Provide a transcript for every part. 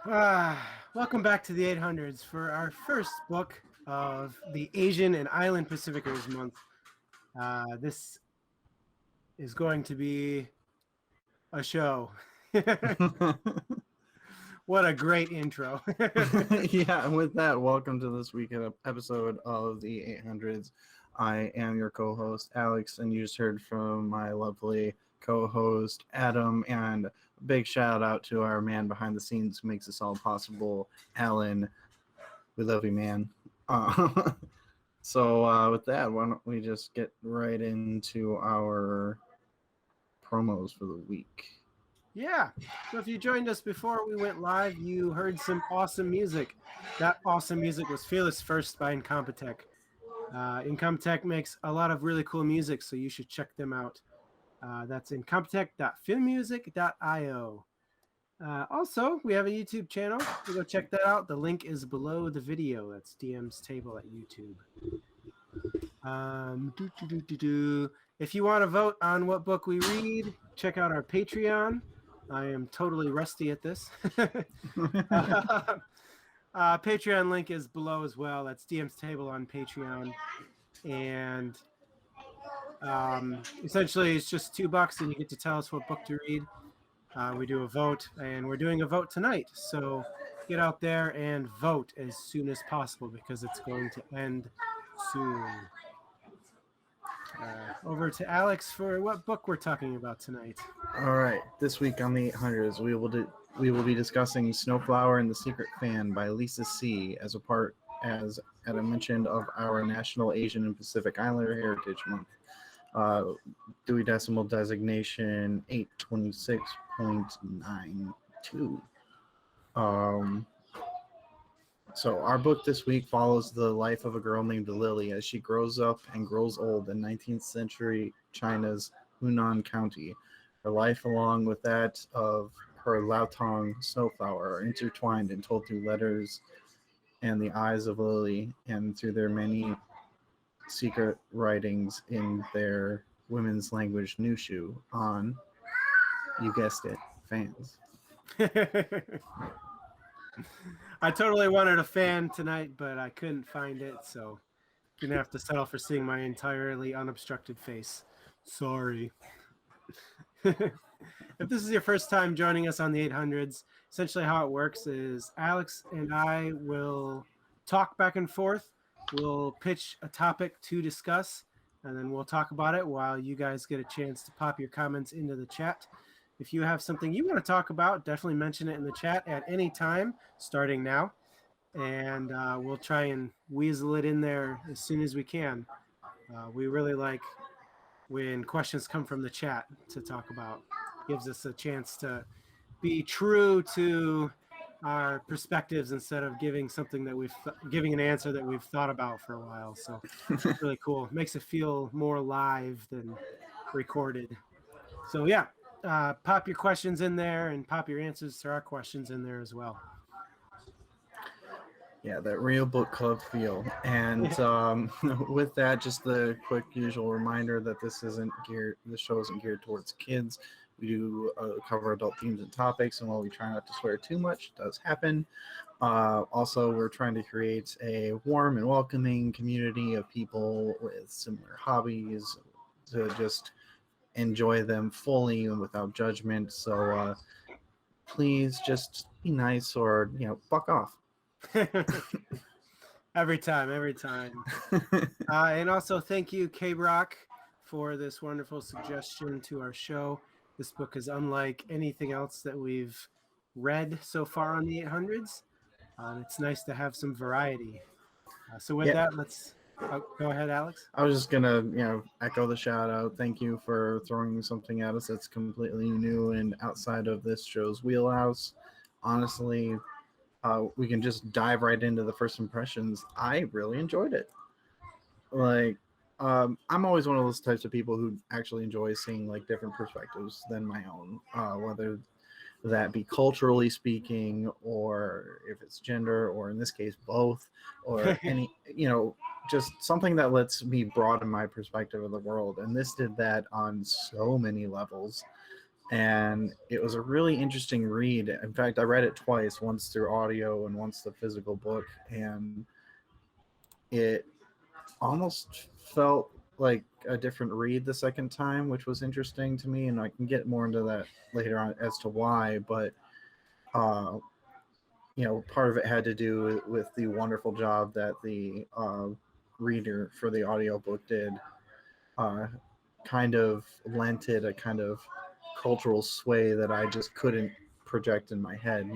Welcome back to the 800's for our first book of the Asian and Island Pacificers month. This is going to be a show. What a great intro. Yeah, and with that, welcome to this week's episode of the 800s. I am your co-host, Alex, and you just heard from my lovely co-host, Adam, and a big shout out to our man behind the scenes who makes this all possible, Alan. We love you, man. With that, why don't we just get right into our promos for the week? Yeah. So if you joined us before we went live, you heard some awesome music. That awesome music was Fearless First by Incompetech. Incompetech makes a lot of really cool music, so you should check them out. That's incompetech.filmmusic.io. Also, we have a YouTube channel. So go check that out. The link is below the video. That's DM's Table at YouTube. If you want to vote on what book we read, check out our Patreon. I am totally rusty at this. Patreon link is below as well. That's DM's Table on Patreon. And essentially, it's just $2 and you get to tell us what book to read. We do a vote, and we're doing a vote tonight. So get out there and vote as soon as possible because it's going to end soon. Over to Alex for what book we're talking about tonight. All right, this week on the 800s, we will be discussing Snowflower and the Secret Fan by Lisa C. as Adam mentioned, of our National Asian and Pacific Islander Heritage Month. Dewey Decimal Designation 826.92. So our book this week follows the life of a girl named Lily as she grows up and grows old in 19th century China's Hunan County. Her life, along with that of her Laotong Snowflower, are intertwined and told through letters and the eyes of Lily and through their many secret writings in their women's language Nushu on, you guessed it, fans. I totally wanted a fan tonight, but I couldn't find it, so gonna have to settle for seeing my entirely unobstructed face. Sorry. If this is your first time joining us on the 800s, essentially how it works is Alex and I will talk back and forth. We'll pitch a topic to discuss, and then we'll talk about it while you guys get a chance to pop your comments into the chat. If you have something you want to talk about, definitely mention it in the chat at any time, starting now. And we'll try and weasel it in there as soon as we can. We really like when questions come from the chat to talk about. Gives us a chance to be true to our perspectives instead of giving an answer that we've thought about for a while. So it's really cool. It makes it feel more live than recorded. So yeah. Pop your questions in there and pop your answers to our questions in there as well. Yeah, that real book club feel. And with that, just the quick usual reminder that this show isn't geared towards kids. We do cover adult themes and topics, and while we try not to swear too much, it does happen. Also, we're trying to create a warm and welcoming community of people with similar hobbies to just enjoy them fully and without judgment. So please just be nice or, fuck off. Every time. And also thank you, K-Brock, for this wonderful suggestion to our show. This book is unlike anything else that we've read so far on the 800s. It's nice to have some variety. So with that, let's go ahead, Alex. I was just gonna, echo the shout out. Thank you for throwing something at us that's completely new and outside of this show's wheelhouse. Honestly, we can just dive right into the first impressions. I really enjoyed it. I'm always one of those types of people who actually enjoy seeing different perspectives than my own, whether that be culturally speaking, or if it's gender, or in this case both, or any, just something that lets me broaden my perspective of the world. And this did that on so many levels. and it was a really interesting read. In fact, I read it twice, once through audio and once the physical book, and it almost felt like a different read the second time, which was interesting to me, and I can get more into that later on as to why. But uh, part of it had to do with the wonderful job that the reader for the audiobook did. Uh, kind of lent it a kind of cultural sway that I just couldn't project in my head.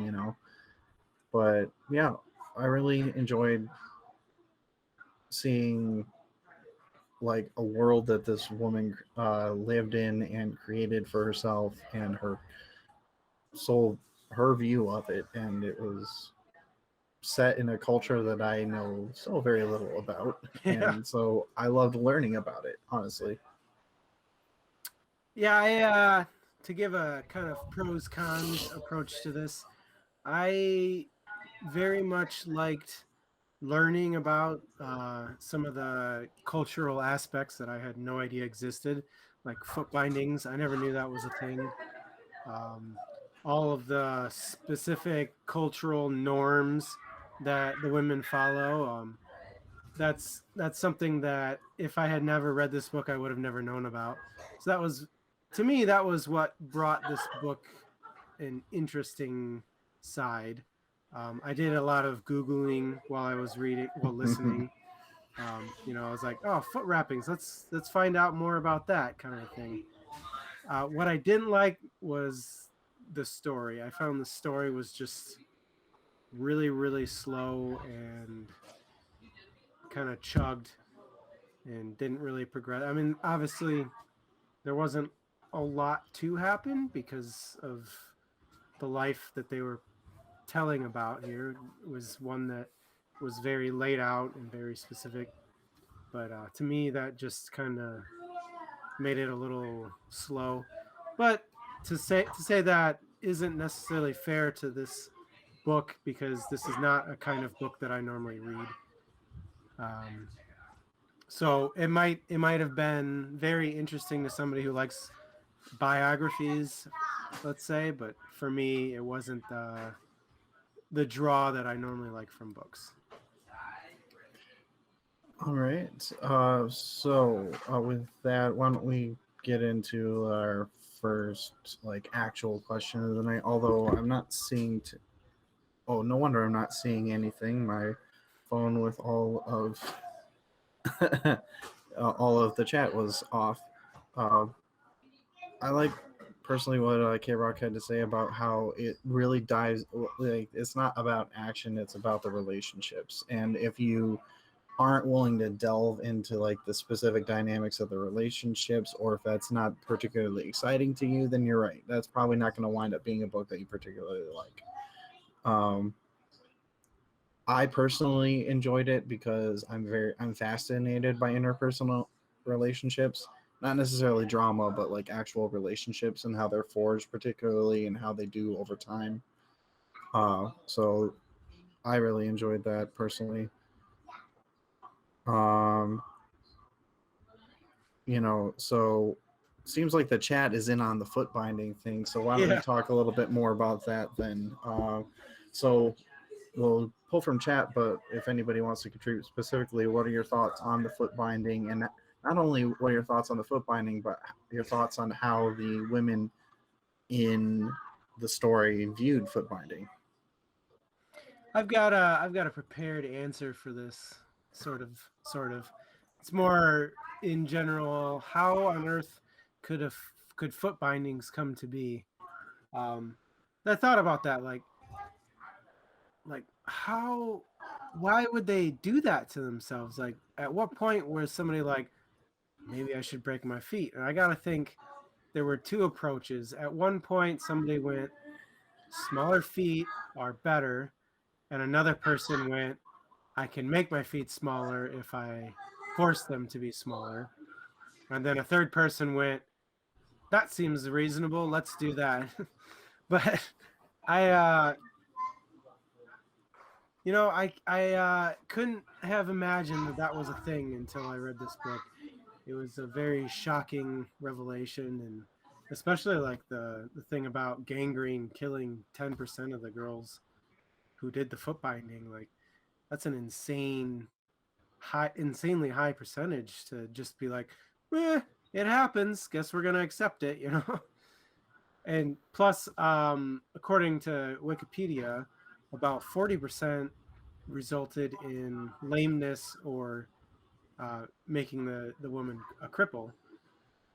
But yeah, I really enjoyed seeing like a world that this woman lived in and created for herself, and her soul, her view of it, and it was set in a culture that I know so very little about, Yeah. and so I loved learning about it, honestly. Yeah, to give a kind of pros cons approach to this, I very much liked learning about some of the cultural aspects that I had no idea existed, like foot bindings. I never knew that was a thing. Um, all of the specific cultural norms that the women follow. That's something that if I had never read this book, I would have never known about. So that was, to me, that was what brought this book an interesting side. I did a lot of Googling while I was reading, while listening. I was like, oh, foot wrappings. Let's find out more about that kind of a thing. What I didn't like was the story. I found the story was just really, really slow and kind of chugged and didn't really progress. I mean, obviously, there wasn't a lot to happen because of the life that they were telling about here. It was one that was very laid out and very specific. But to me, that just kind of made it a little slow. But to say that isn't necessarily fair to this book because this is not a kind of book that I normally read. Um, so it might have been very interesting to somebody who likes biographies, let's say, but for me, it wasn't the draw that I normally like from books. All right. So with that, why don't we get into our first like actual question of the night? Although I'm not seeing. Oh, no wonder I'm not seeing anything. My phone with all of the chat was off. Uh, I like personally what K Rock had to say about how it really dives. Like it's not about action; it's about the relationships. And if you aren't willing to delve into like the specific dynamics of the relationships, or if that's not particularly exciting to you, then you're right. That's probably not going to wind up being a book that you particularly like. Um, I personally enjoyed it because I'm fascinated by interpersonal relationships, not necessarily drama, but like actual relationships and how they're forged, particularly and how they do over time. So I really enjoyed that personally. Um, so seems like the chat is in on the foot binding thing. So why don't we Yeah, talk a little bit more about that then? So we'll pull from chat, but if anybody wants to contribute specifically, what are your thoughts on the foot binding? And not only what are your thoughts on the foot binding, but your thoughts on how the women in the story viewed foot binding. I've got a prepared answer for this sort of. It's more in general. How on earth could a could foot bindings come to be? Um, I thought about that. Like how? Why would they do that to themselves? Like at what point was somebody like, maybe I should break my feet? And I gotta think there were two approaches. At one point, somebody went, smaller feet are better, and another person went, I can make my feet smaller if I force them to be smaller. And then a third person went, that seems reasonable. Let's do that. But I, I couldn't have imagined that that was a thing until I read this book. It was a very shocking revelation, and especially like the thing about gangrene killing 10% of the girls who did the foot binding. Like that's an insanely high percentage to just be like, it happens. Guess we're gonna accept it, you know. And plus, according to Wikipedia, about 40% resulted in lameness or making the woman a cripple.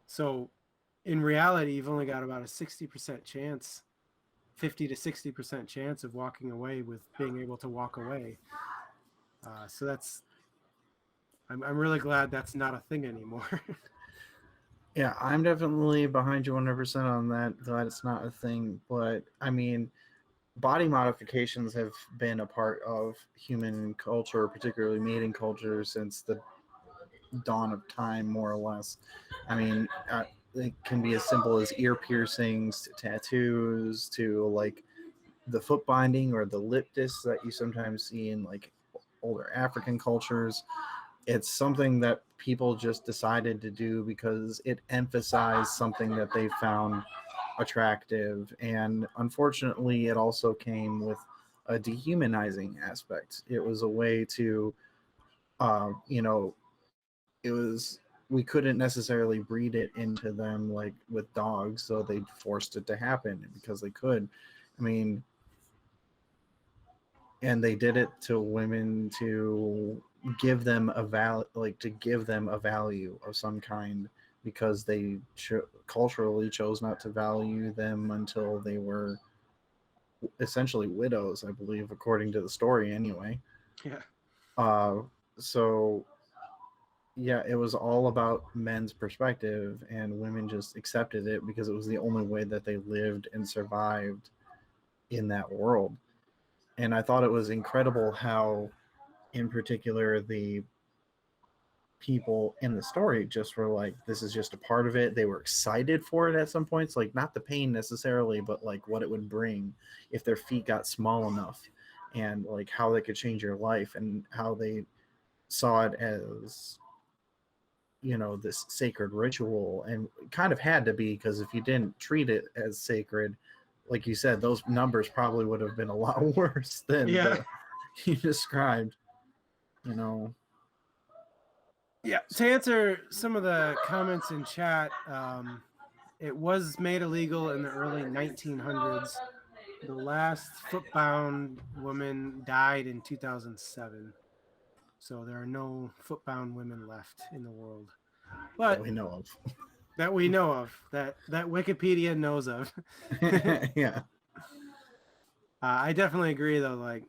So in reality, you've only got about a 60% chance, 50 to 60% chance of walking away with being able to walk away. So I'm really glad that's not a thing anymore. Yeah, I'm definitely behind you 100% on that. Glad it's not a thing. But I mean, body modifications have been a part of human culture, particularly mating culture, since the dawn of time, more or less. I mean, it can be as simple as ear piercings to tattoos to like the foot binding or the lip discs that you sometimes see in like older African cultures. It's something that people just decided to do because it emphasized something that they found attractive. And unfortunately, it also came with a dehumanizing aspect. It was a way to, you know, it was, we couldn't necessarily breed it into them like with dogs, so they forced it to happen because they could. I mean, and they did it to women to give them a to give them a value of some kind because they culturally chose not to value them until they were essentially widows, I believe, according to the story anyway. Yeah. uh so yeah, it was all about men's perspective, and women just accepted it because it was the only way that they lived and survived in that world. And I thought it was incredible how, in particular, the people in the story just were like, this is just a part of it. They were excited for it at some points, like not the pain necessarily, but like what it would bring if their feet got small enough, and like how they could change your life, and how they saw it as, you know, this sacred ritual. And kind of had to be, because if you didn't treat it as sacred, like you said, those numbers probably would have been a lot worse than Yeah. the you described, you know. Yeah. To answer some of the comments in chat, it was made illegal in the early 1900s. The last footbound woman died in 2007. So there are no footbound women left in the world. That But we know of. that we know of, that Wikipedia knows of. Yeah. I definitely agree though. Like,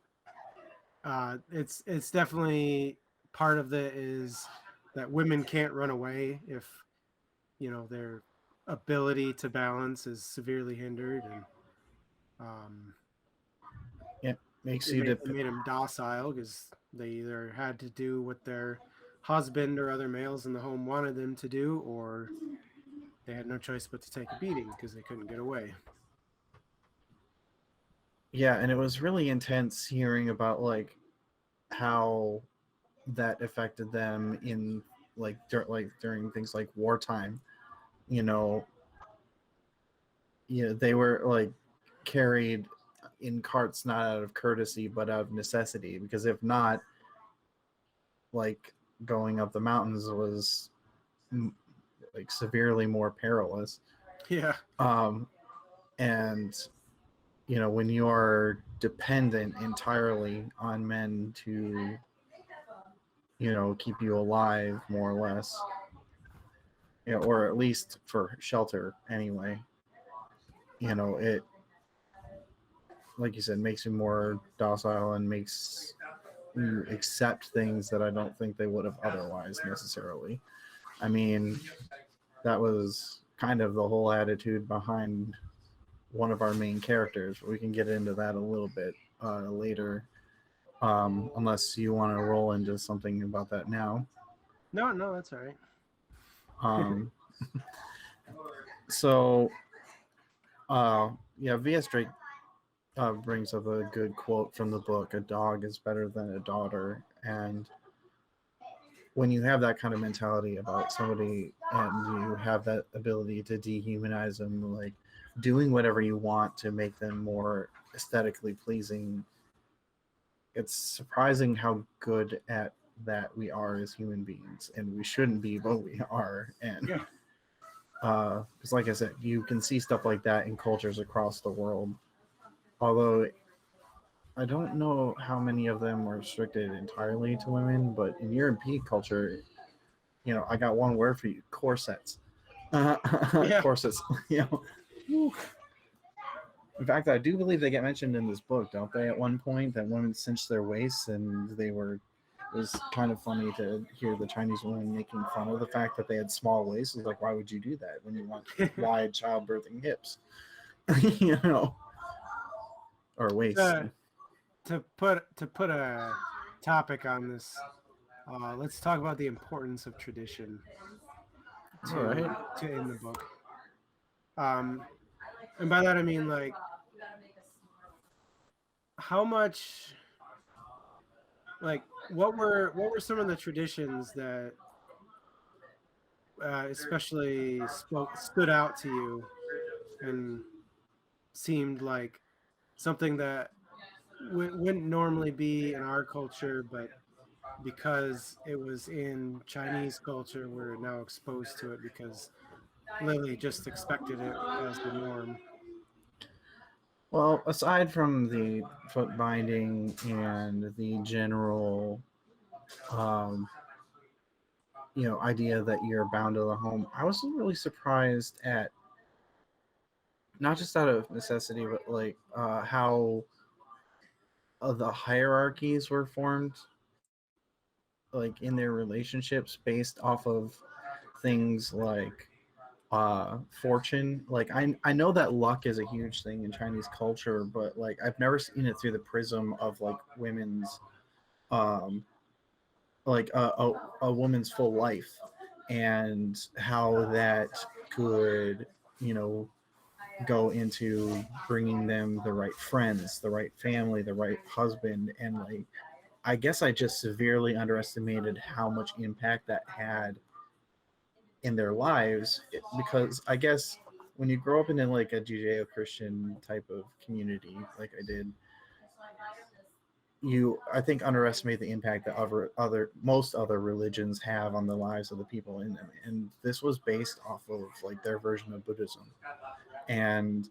it's definitely part of the is that women can't run away if their ability to balance is severely hindered, and um, Yeah, makes it you made it made them docile because they either had to do what their husband or other males in the home wanted them to do, or they had no choice but to take a beating because they couldn't get away. yeah, and it was really intense hearing about like how that affected them in like during things like wartime. You know, they were like carried in carts not out of courtesy but out of necessity, because if not, like going up the mountains was like severely more perilous. Yeah, um and when you're dependent entirely on men to keep you alive, more or less, or at least for shelter anyway, it, like you said, makes you more docile and makes you accept things that I don't think they would have otherwise necessarily. I mean, that was kind of the whole attitude behind one of our main characters. We can get into that a little bit later, unless you want to roll into something about that now. no, that's all right. Um, so, yeah, V.S. Drake brings up a good quote from the book: "A dog is better than a daughter," and when you have that kind of mentality about somebody and you have that ability to dehumanize them, like doing whatever you want to make them more aesthetically pleasing, it's surprising how good at that we are as human beings, and we shouldn't be, but we are. And Yeah. because like I said, you can see stuff like that in cultures across the world, although I don't know how many of them were restricted entirely to women, but in European culture, I got one word for you: corsets. Yeah. Corsets. Whew. In fact, I do believe they get mentioned in this book, don't they? At one point, that women cinched their waists, and they were. It was kind of funny to hear the Chinese women making fun of the fact that they had small waists. It's like, why would you do that when you want wide childbirthing hips? you know, or waists. to, to put a topic on this, let's talk about the importance of tradition All right. to in the book. Um, and by that I mean like how much, like what were some of the traditions that especially stood out to you and seemed like something that wouldn't normally be in our culture, but because it was in Chinese culture, we're now exposed to it because Lily just expected it as the norm. Well, aside from the foot binding and the general, um, idea that you're bound to the home, I was really surprised at not just out of necessity, but like how the hierarchies were formed, like in their relationships based off of things like fortune. Like I know that luck is a huge thing in Chinese culture, but like I've never seen it through the prism of like women's um like a woman's full life and how that could you know go into bringing them the right friends, the right family, the right husband. And like I guess I just severely underestimated how much impact that had in their lives, because I guess when you grow up in like a Judeo-Christian type of community like I did, you I think underestimate the impact that other most other religions have on the lives of the people in them. And this was based off of like their version of Buddhism, and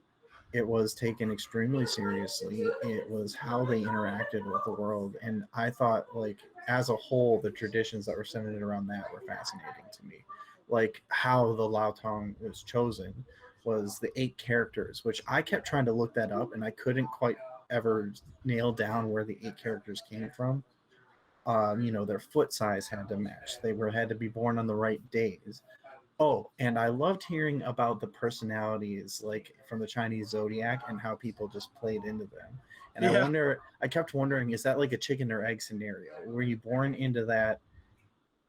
it was taken extremely seriously. It was how they interacted with the world. And I thought, like, as a whole, the traditions that were centered around that were fascinating to me. Like how the Lao Tong was chosen was the 8 characters, which I kept trying to look that up and I couldn't quite ever nail down where the 8 characters came from. Their foot size had to match. They had to be born on the right days. Oh, and I loved hearing about the personalities, like from the Chinese zodiac, and how people just played into them. And Yeah. I kept wondering, is that like a chicken or egg scenario? Were you born into that,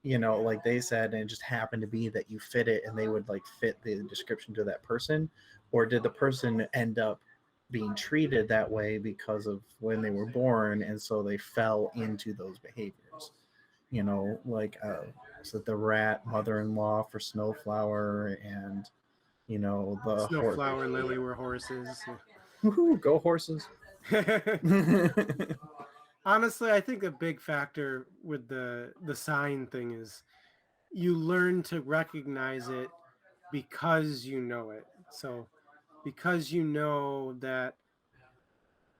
like they said, and it just happened to be that you fit it and they would like fit the description to that person? Or did the person end up being treated that way because of when they were born, and so they fell into those behaviors? Like so the rat mother-in-law for Snowflower, and the horse. Snowflower and Lily were horses. Woohoo, go horses. Honestly, I think a big factor with the sign thing is you learn to recognize it because you know it. So because you know that,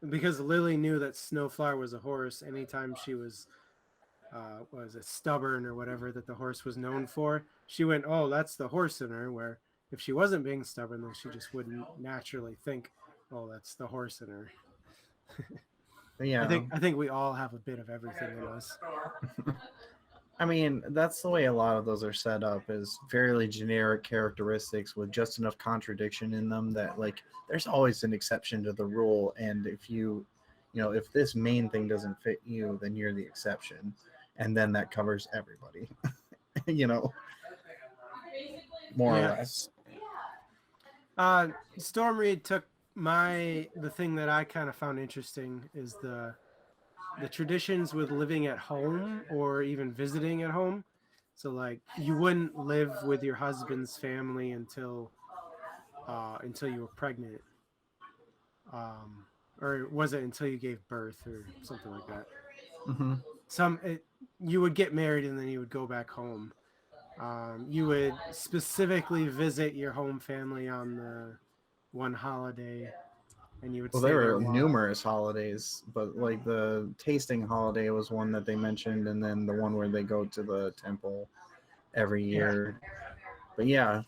because Lily knew that Snowflower was a horse, anytime she was was it stubborn or whatever that the horse was known for, she went, oh, that's the horse in her. Where if she wasn't being stubborn, then she just wouldn't naturally think, oh, that's the horse in her. I Yeah. think I think we all have a bit of everything in us. I mean, that's the way a lot of those are set up, is fairly generic characteristics with just enough contradiction in them that like there's always an exception to the rule. And if if this main thing doesn't fit you, then you're the exception. And then that covers everybody. you know, more or Yeah. less. Stormreed took the thing that I kind of found interesting is the traditions with living at home or even visiting at home. So like you wouldn't live with your husband's family until you were pregnant, um, or was it until you gave birth or something like that? Hmm. You would get married and then you would go back home. You would specifically visit your home family on the one holiday, and you would Well, there stay there a were while. numerous holidays, but like the tasting holiday was one that they mentioned, and then the one where they go to the temple every Yeah, year. But yeah,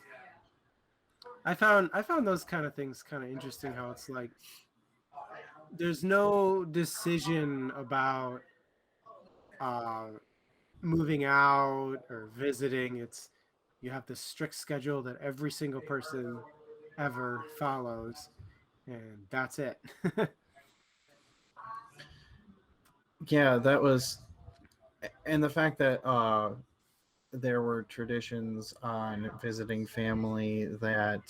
I found those kind of things kind of interesting. How it's like there's no decision about uh, moving out or visiting. It's you have this strict schedule that every single person ever follows, and that's it. yeah, that was, and the fact that there were traditions on visiting family that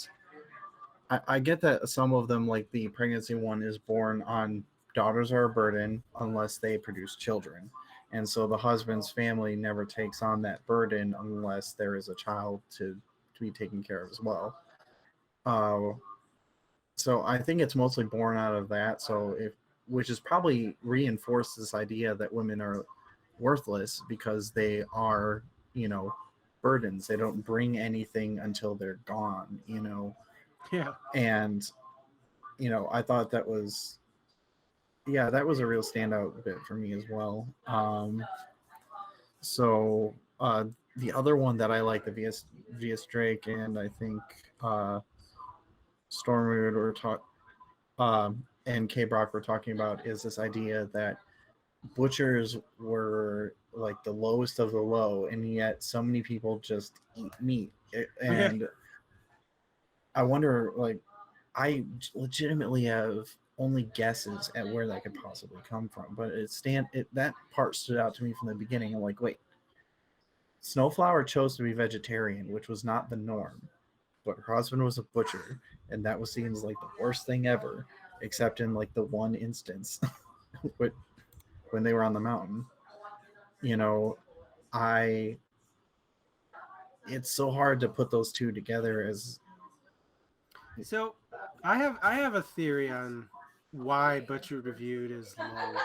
I get that some of them, like the pregnancy one, is born on daughters are a burden unless they produce children. And so the husband's family never takes on that burden unless there is a child to be taken care of as well. Uh, so I think it's mostly born out of that. So if which is probably reinforced this idea that women are worthless because they are, you know, burdens. They don't bring anything until they're gone, you know. Yeah. And I thought that was, yeah, that was a real standout bit for me as well. So the other one that I like, the VS Drake, and I think uh, Stormwood or talk and K Brock were talking about is this idea that butchers were like the lowest of the low, and yet so many people just eat meat. Yeah. And I wonder, like, I legitimately have only guesses at where that could possibly come from, but that part stood out to me from the beginning. I'm like, wait, Snowflower chose to be vegetarian, which was not the norm, but her husband was a butcher, and that was seen as like the worst thing ever, except in like the one instance when they were on the mountain. You know, I it's so hard to put those two together as So I have a theory on why Butcher reviewed is low,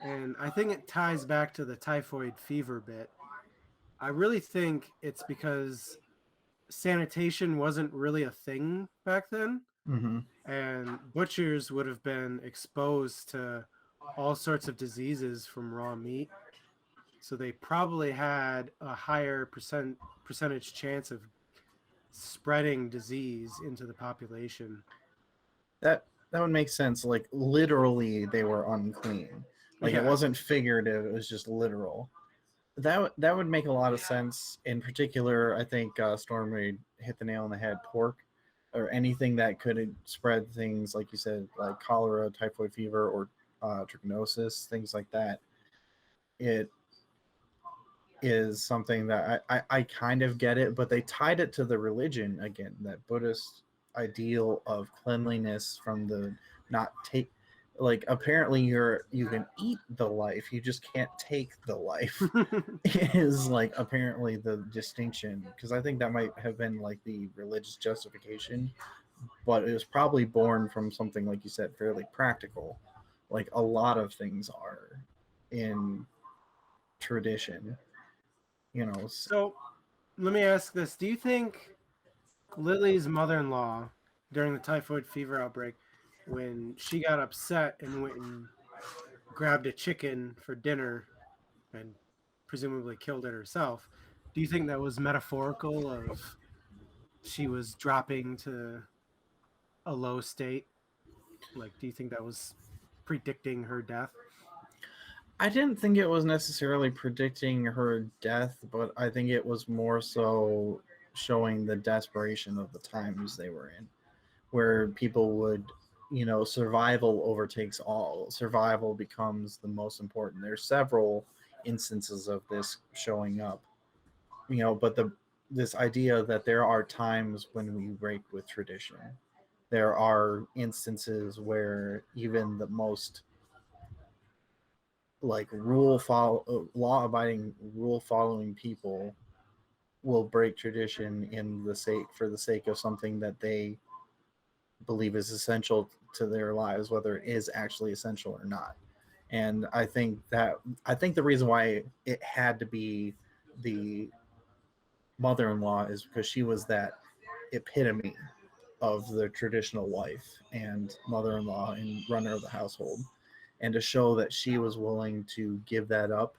and I think it ties back to the typhoid fever bit. I really think it's because sanitation wasn't really a thing back then, mm-hmm. and butchers would have been exposed to all sorts of diseases from raw meat. So they probably had a higher percentage chance of spreading disease into the population. That would make sense. Like literally, they were unclean. Like it Yeah. wasn't figurative; it was just literal. That would make a lot of sense. In particular, I think Storm would hit the nail on the head. Pork or anything that could spread things like you said, like cholera, typhoid fever, or trichinosis, things like that. It is something that I kind of get it, but they tied it to the religion again, that Buddhist ideal of cleanliness from the not take like apparently you can eat the life, you just can't take the life is like apparently the distinction, because I think that might have been like the religious justification, but it was probably born from something like you said, fairly practical, like a lot of things are in tradition, you know. So let me ask this. Do you think Lily's mother in law during the typhoid fever outbreak, when she got upset and went and grabbed a chicken for dinner and presumably killed it herself, do you think that was metaphorical of she was dropping to a low state? Like, do you think that was predicting her death? I didn't think it was necessarily predicting her death, but I think it was more so showing the desperation of the times they were in, where people would, survival overtakes all. Survival becomes the most important. There's several instances of this showing up, but this idea that there are times when we break with tradition. There are instances where even the most like law abiding rule following people will break tradition for the sake of something that they believe is essential to their lives, whether it is actually essential or not. And I think the reason why it had to be the mother-in-law is because she was that epitome of the traditional wife and mother-in-law and runner of the household, and to show that she was willing to give that up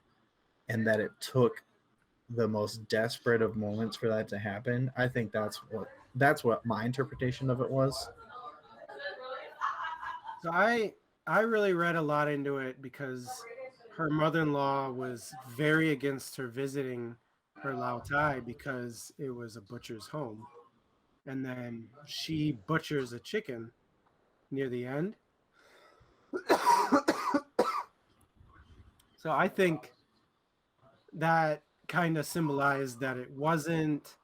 and that it took the most desperate of moments for that to happen. I think that's what my interpretation of it was. So I really read a lot into it because her mother-in-law was very against her visiting her Lao Tai because it was a butcher's home. And then she butchers a chicken near the end. So I think that kind of symbolized that it wasn't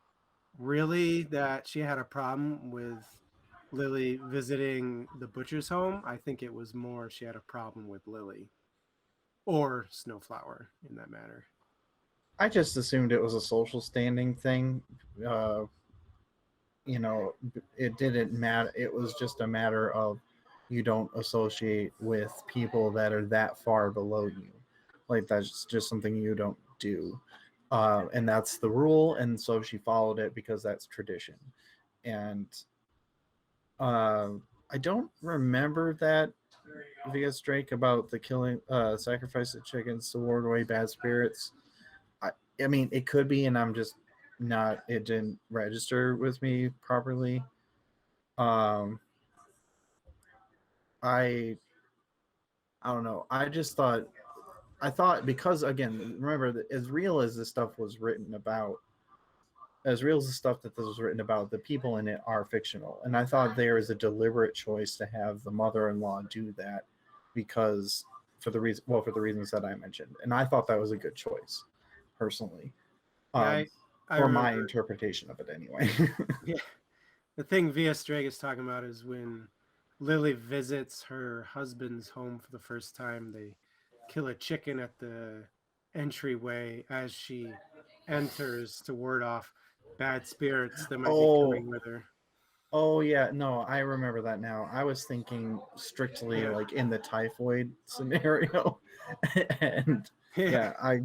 really that she had a problem with Lily visiting the butcher's home. I think it was more she had a problem with Lily or Snowflower in that matter. I just assumed it was a social standing thing. Uh, you know, it didn't matter. It was just a matter of you don't associate with people that are that far below you. Like that's just something you don't do. And that's the rule. And so she followed it because that's tradition. And uh, I don't remember that vs Drake about the killing, sacrifice of chickens to ward away bad spirits. I, I mean, it could be, and I'm just not. It didn't register with me properly. Um, I I don't know. I thought because again, remember that as real as this stuff was written about, as real as the stuff that this was written about, the people in it are fictional, and I thought there is a deliberate choice to have the mother-in-law do that because for the reasons that I mentioned, and I thought that was a good choice personally. Yeah, Um, I for my remember. interpretation of it anyway. Yeah, the thing V.S. Drake is talking about is when Lily visits her husband's home for the first time. They kill a chicken at the entryway as she enters to ward off bad spirits that might be Oh, coming with her. oh yeah, no, I remember that now. I was thinking strictly Yeah, like in the typhoid scenario. And yeah. yeah, I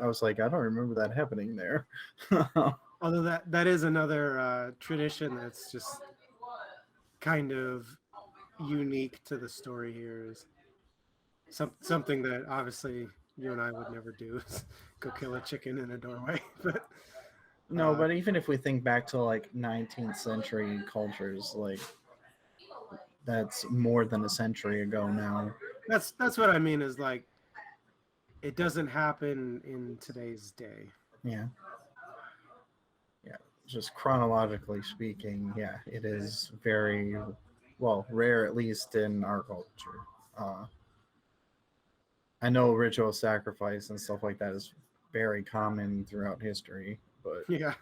was like, I don't remember that happening there. Although that is another tradition that's just kind of unique to the story here is something that obviously you and I would never do is go kill a chicken in a doorway. But No, uh, but even if we think back to like 19th century cultures, like that's more than a century ago now. that's what I mean is like it doesn't happen in today's day. Yeah. Yeah. Just chronologically speaking, yeah, it is very well rare, at least in our culture. Uh, I know ritual sacrifice and stuff like that is very common throughout history, but Yeah,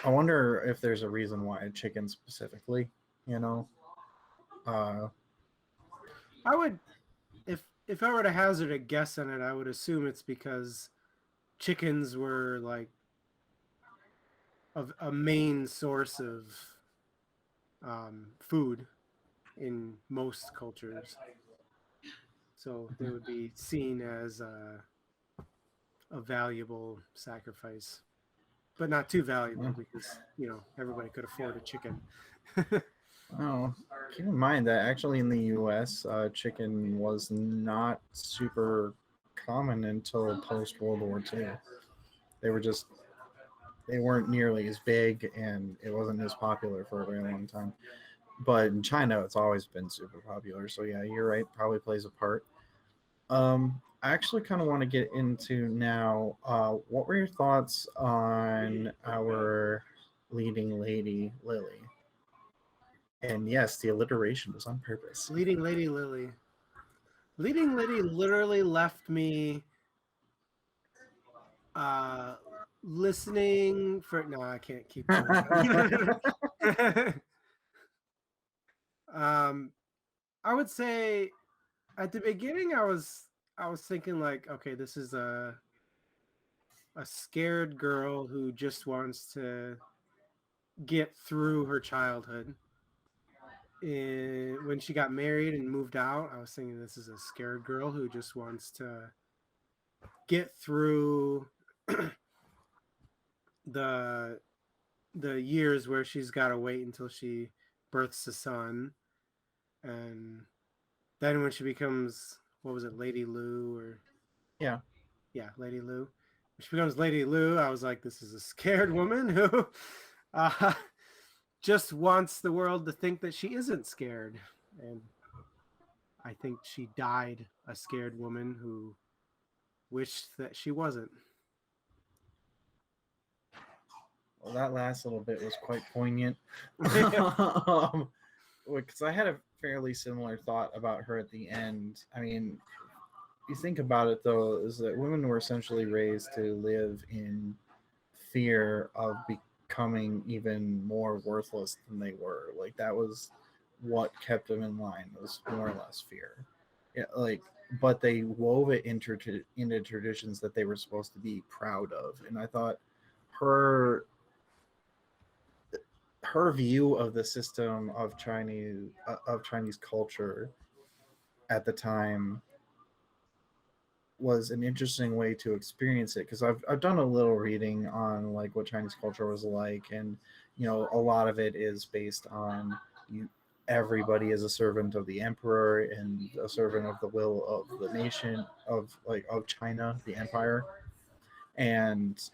I wonder if there's a reason why chicken specifically, you know? Uh, I would if I were to hazard a guess on it, I would assume it's because chickens were like a main source of food in most cultures. So they would be seen as a valuable sacrifice, but not too valuable yeah. because everybody could afford a chicken. Oh, keep in mind that actually in the U.S., chicken was not super common until post World War II. They were just they weren't nearly as big, and it wasn't as popular for a very long time. But in China, it's always been super popular. So yeah, you're right. Probably plays a part. I actually kind of want to get into now. What were your thoughts on our leading lady, Lily? And yes, the alliteration was on purpose. Leading Lady Lily. Leading Lady literally left me uh listening for no, I can't keep doing that. um I would say at the beginning I was thinking like, okay, this is a scared girl who just wants to get through her childhood. When she got married and moved out, I was thinking this is a scared girl who just wants to get through the the years where she's got to wait until she births a son, and then when she becomes, what was it, Lady Lou, or Yeah. yeah, Lady Lou. When she becomes Lady Lou, I was like, this is a scared woman who uh, just wants the world to think that she isn't scared, and I think she died a scared woman who wished that she wasn't. Well, that last little bit was quite poignant. Yeah. Because I had a fairly similar thought about her at the end. I mean, you think about it though, is that women were essentially raised to live in fear of becoming even more worthless than they were. Like that was what kept them in line, was more or less fear. Yeah, like, but they wove it into traditions that they were supposed to be proud of, and I thought her her view of the system of Chinese culture at the time was an interesting way to experience it, because I've done a little reading on like what Chinese culture was like, and a lot of it is based on you everybody is a servant of the emperor and a servant of the will of the nation of China, the empire, and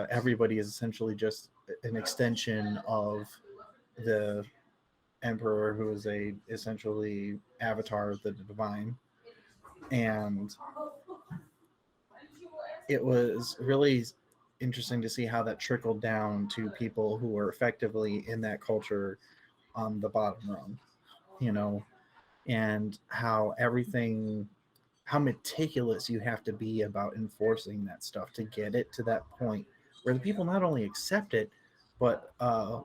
everybody is essentially just an extension of the emperor, who is a essentially avatar of the divine. And it was really interesting to see how that trickled down to people who were effectively in that culture on the bottom rung, you know, and how meticulous you have to be about enforcing that stuff to get it to that point where the people not only accept it, but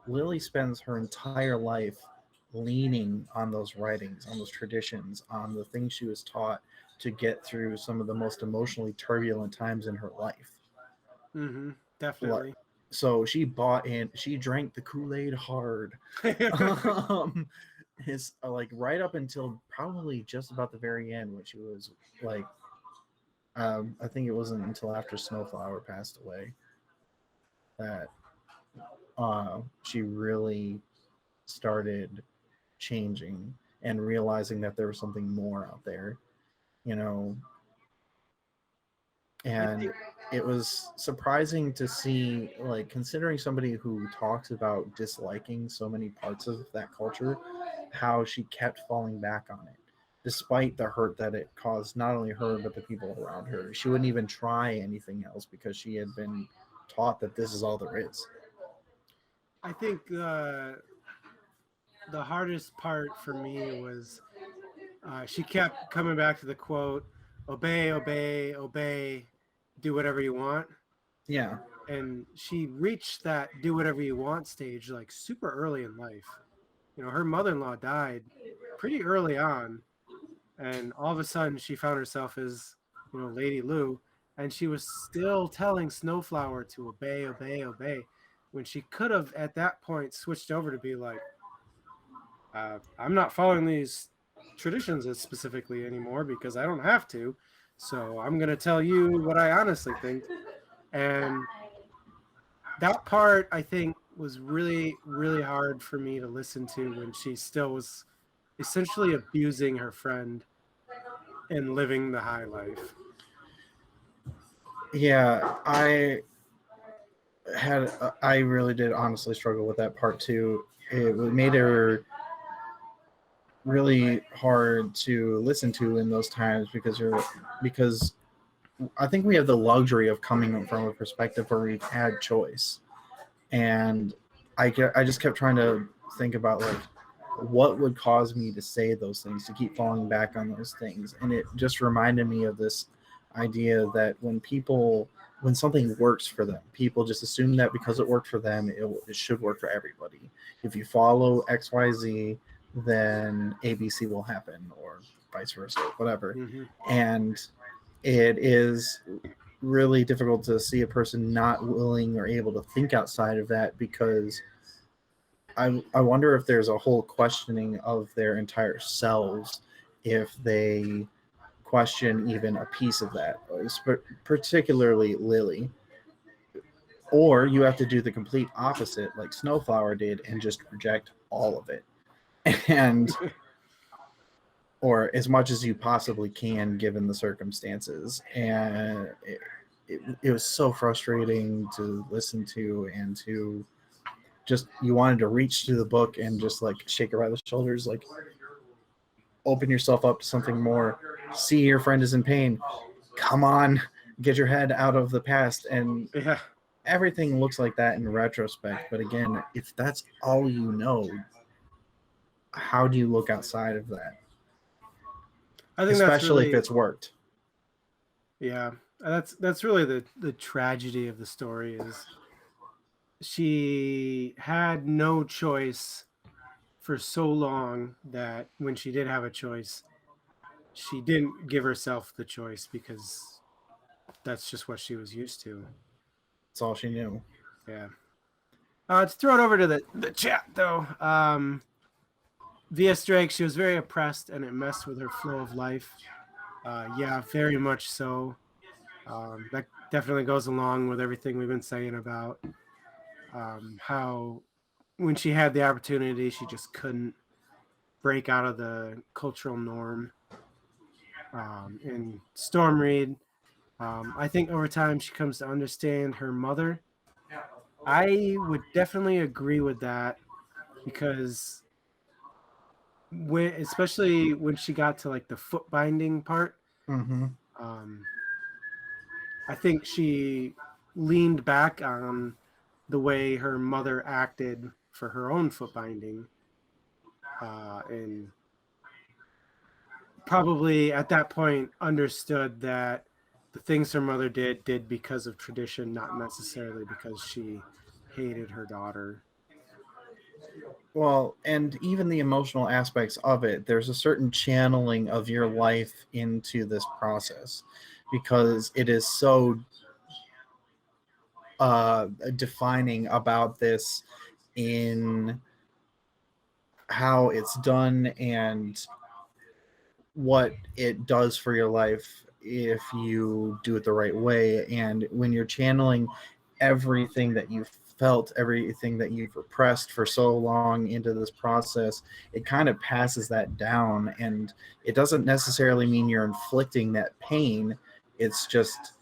Lily spends her entire life leaning on those writings, on those traditions, on the things she was taught to get through some of the most emotionally turbulent times in her life. Mm-hmm. Like, Definitely. so she bought in, she drank the Kool-Aid hard. um, is like right up until probably just about the very end when she was like, I think it wasn't until after Snowflower passed away that she really started changing and realizing that there was something more out there, you know. I And think it was surprising to see, like, considering somebody who talks about disliking so many parts of that culture, how she kept falling back on it despite the hurt that it caused not only her but the people around her. She wouldn't even try anything else because she had been taught that this is all there is. I think the hardest part for me was she kept coming back to the quote, "Obey, obey, obey, do whatever you want." Yeah. And she reached that "do whatever you want" stage like super early in life. Her mother-in-law died pretty early on, and all of a sudden she found herself as Lady Lou, and she was still telling Snowflower to obey, obey, obey, when she could have at that point switched over to be like, I'm not following these traditions as specifically anymore because I don't have to, so I'm going to tell you what I honestly think. And that part, I think, was really really hard for me to listen to when she still was essentially abusing her friend and living the high life. Yeah, I really did honestly struggle with that part too. It made her really hard to listen to in those times because I think we have the luxury of coming from a perspective where we've had choice, and I just kept trying to think about, like, what would cause me to say those things, to keep falling back on those things. And it just reminded me of this idea that when something works for them, people just assume that because it worked for them, it should work for everybody. If you follow XYZ, then ABC will happen, or vice versa, whatever. Hmm. And it is really difficult to see a person not willing or able to think outside of that, because I wonder if there's a whole questioning of their entire selves if they question even a piece of that, particularly Lily. Or you have to do the complete opposite, like Snowflower did, and just reject all of it. And or as much as you possibly can given the circumstances. And it was so frustrating to listen to, and to just, you wanted to reach through the book and just like shake her by the shoulders, like, open yourself up to something more. See your friend is in pain. Come on, get your head out of the past. And Yeah. everything looks like that in retrospect. But again, if that's all you know, how do you look outside of that? I think that's Especially if really, it's worked. yeah, that's really the tragedy of the story is she had no choice for so long that when she did have a choice, she didn't give herself the choice because that's just what she was used to. That's all she knew. Yeah. To throw it over to the chat though, via Drake, she was very oppressed and it messed with her flow of life. Yeah, very much so. That definitely goes along with everything we've been saying about how when she had the opportunity, she just couldn't break out of the cultural norm. In Storm Reed, I think over time she comes to understand her mother. I would definitely agree with that because especially when she got to like the foot binding part, Mm-hmm. um, I think she leaned back on the way her mother acted for her own foot binding, and probably at that point understood that the things her mother did because of tradition, not necessarily because she hated her daughter. Well, and even the emotional aspects of it, there's a certain channeling of your life into this process, because it is so defining about this in how it's done and what it does for your life if you do it the right way. And when you're channeling everything that you've felt, everything that you've repressed for so long into this process, it kind of passes that down. And it doesn't necessarily mean you're inflicting that pain, it's just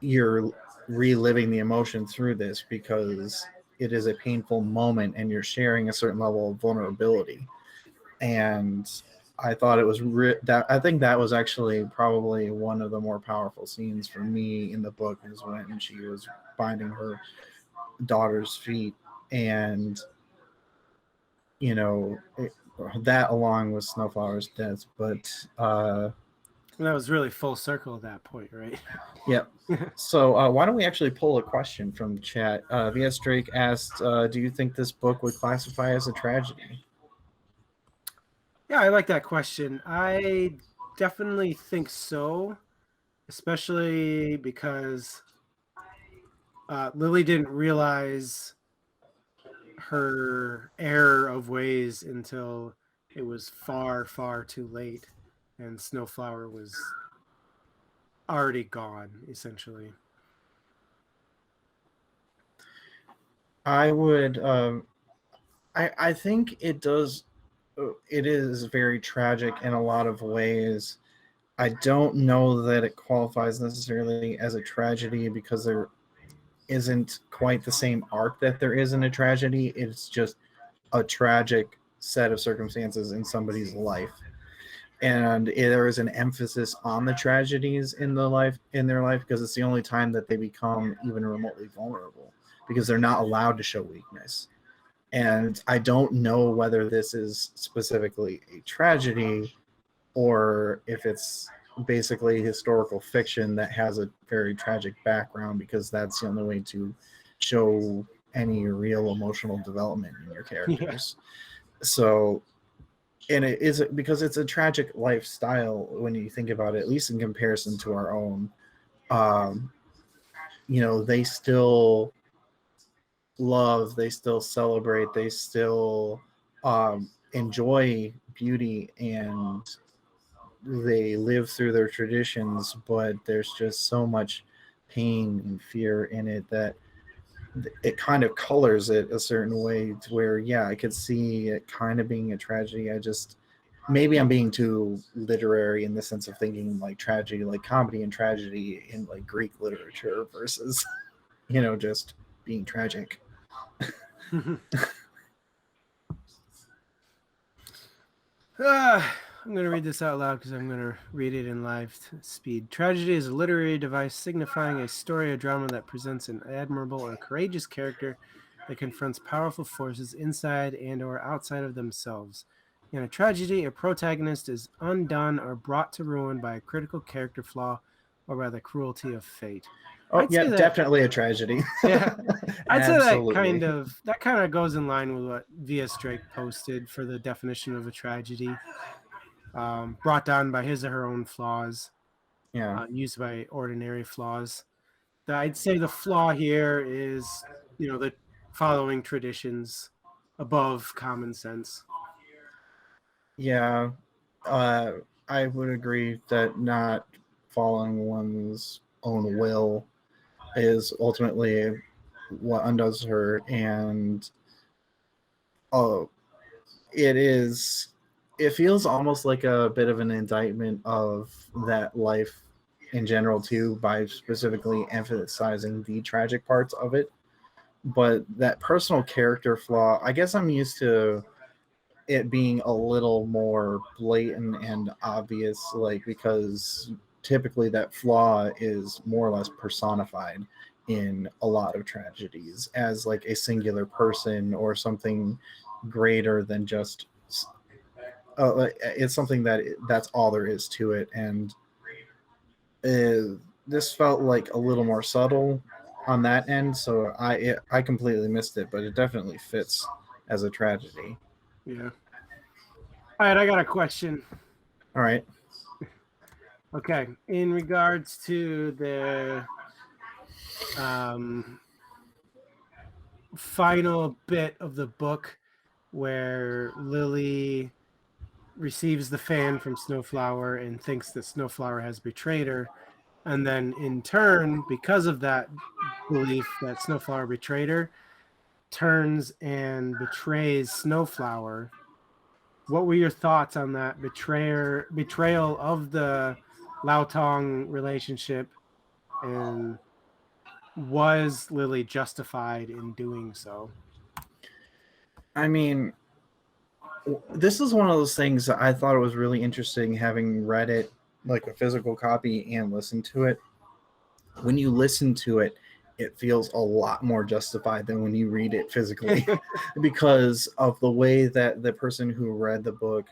you're reliving the emotion through this, because it is a painful moment and you're sharing a certain level of vulnerability. And I thought it was that I think that was actually probably one of the more powerful scenes for me in the book, is when she was binding her daughter's feet. And that along with Snowflower's death. But And that was really full circle at that point, right? yeah. So why don't we actually pull a question from chat? VS Drake asked, do you think this book would classify as a tragedy? Yeah, I like that question. I definitely think so, especially because Lily didn't realize her error of ways until it was far, far too late, and Snowflower was already gone, essentially. I would. I think it does. It is very tragic in a lot of ways. I don't know that it qualifies necessarily as a tragedy, because there isn't quite the same arc that there is in a tragedy. It's just a tragic set of circumstances in somebody's life, and there is an emphasis on the tragedies in their life, because it's the only time that they become even remotely vulnerable, because they're not allowed to show weakness. And I don't know whether this is specifically a tragedy or if it's basically historical fiction that has a very tragic background, because that's the only way to show any real emotional development in your Yeah. characters. So, and it is because it's a tragic lifestyle when you think about it, at least in comparison to our own. um, they still love, they still celebrate, they still enjoy beauty, and they live through their traditions, but there's just so much pain and fear in it that it kind of colors it a certain way to where, yeah, I could see it kind of being a tragedy. I just, maybe I'm being too literary in the sense of thinking like tragedy, like comedy and tragedy in like Greek literature versus, just being tragic. I'm going to read this out loud because I'm going to read it in live speed. Tragedy is a literary device signifying a story or drama that presents an admirable or courageous character that confronts powerful forces inside and or outside of themselves. In a tragedy, a protagonist is undone or brought to ruin by a critical character flaw or by the cruelty of fate. Oh, I'd yeah, say that, definitely a tragedy. yeah, I'd say Absolutely. that kind of goes in line with what V.S. Drake posted for the definition of a tragedy, brought down by his or her own flaws, Yeah. used by ordinary flaws. I'd say the flaw here is, the following traditions above common sense. Yeah. I would agree that not following one's own will is ultimately what undoes her. And oh, it feels almost like a bit of an indictment of that life in general too, by specifically emphasizing the tragic parts of it. But that personal character flaw, I guess I'm used to it being a little more blatant and obvious, like, because typically that flaw is more or less personified in a lot of tragedies as like a singular person or something greater than just it's something that's all there is to it. And this felt like a little more subtle on that end, so I completely missed it, but it definitely fits as a tragedy. Yeah. All right, I got a question. All right. Okay, in regards to the um, final bit of the book where Lily receives the fan from Snowflower and thinks that Snowflower has betrayed her. And then in turn, because of that belief that Snowflower betrayed her, turns and betrays Snowflower. What were your thoughts on that betrayal of the Lautong relationship, and was Lily justified in doing so? I mean, this is one of those things that I thought it was really interesting having read it like a physical copy and listened to it. When you listen to it, it feels a lot more justified than when you read it physically because of the way that the person who read the book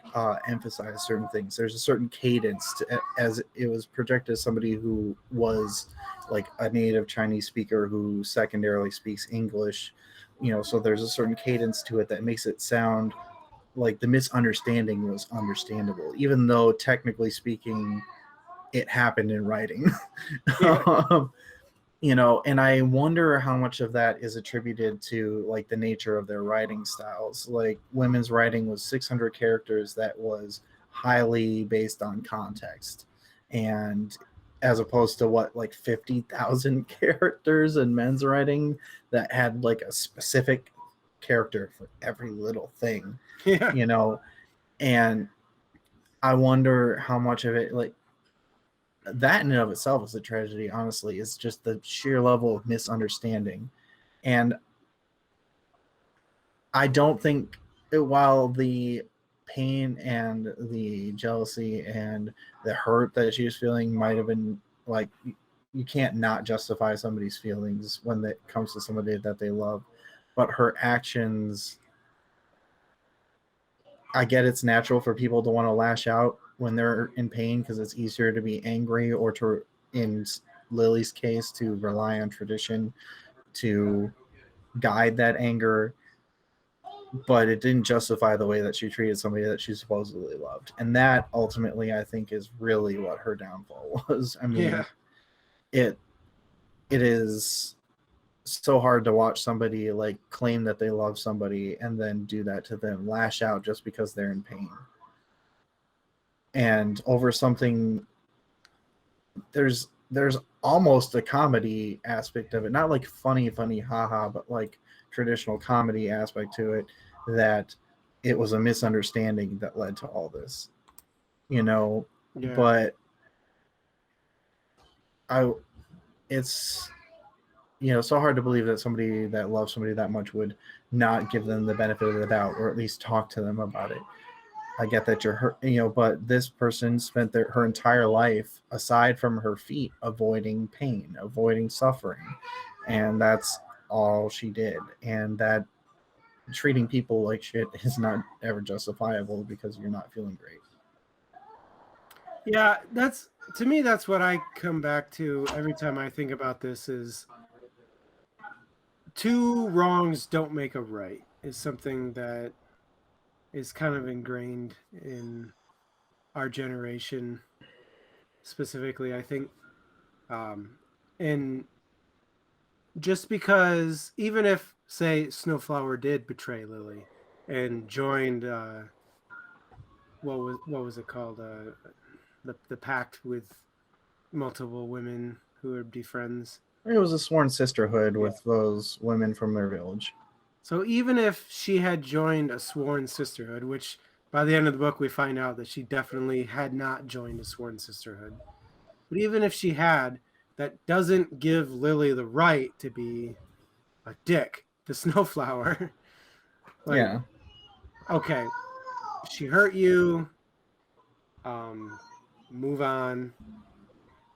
emphasized certain things. There's a certain cadence as it was projected as somebody who was like a native Chinese speaker who secondarily speaks English, so there's a certain cadence to it that makes it sound like the misunderstanding was understandable, even though technically speaking, it happened in writing. Yeah. And I wonder how much of that is attributed to like the nature of their writing styles. Like women's writing was 600 characters that was highly based on context, and as opposed to what, like 50,000 characters in men's writing that had like a specific character for every little thing, Yeah. and I wonder how much of it, like, that in and of itself is a tragedy, honestly. It's just the sheer level of misunderstanding. And I don't think, while the pain and the jealousy and the hurt that she was feeling might have been like, you can't not justify somebody's feelings when it comes to somebody that they love, but her actions, I get it's natural for people to want to lash out when they're in pain because it's easier to be angry or to, in Lily's case, to rely on tradition to guide that anger. But it didn't justify the way that she treated somebody that she supposedly loved. And that ultimately, I think, is really what her downfall was. I mean, Yeah. it is so hard to watch somebody like claim that they love somebody and then do that to them, lash out just because they're in pain and over something. There's almost a comedy aspect of it, not like funny haha, but like traditional comedy aspect to it, that it was a misunderstanding that led to all this, you know. Yeah. But it's, you know, so hard to believe that somebody that loves somebody that much would not give them the benefit of the doubt, or at least talk to them about it. I get that you're hurt, you know, but this person spent her entire life, aside from her feet, avoiding pain, avoiding suffering, and that's all she did. And that treating people like shit is not ever justifiable because you're not feeling great. Yeah, that's, to me, that's what I come back to every time I think about this is two wrongs don't make a right is something that is kind of ingrained in our generation specifically, I think. And just because even if, say, Snowflower did betray Lily and joined what was it called, the pact with multiple women who would be friends. It was a sworn sisterhood with those women from their village. So even if she had joined a sworn sisterhood, which by the end of the book we find out that she definitely had not joined a sworn sisterhood, but even if she had, that doesn't give Lily the right to be a dick to Snowflower. Like, Yeah. okay, she hurt you, move on,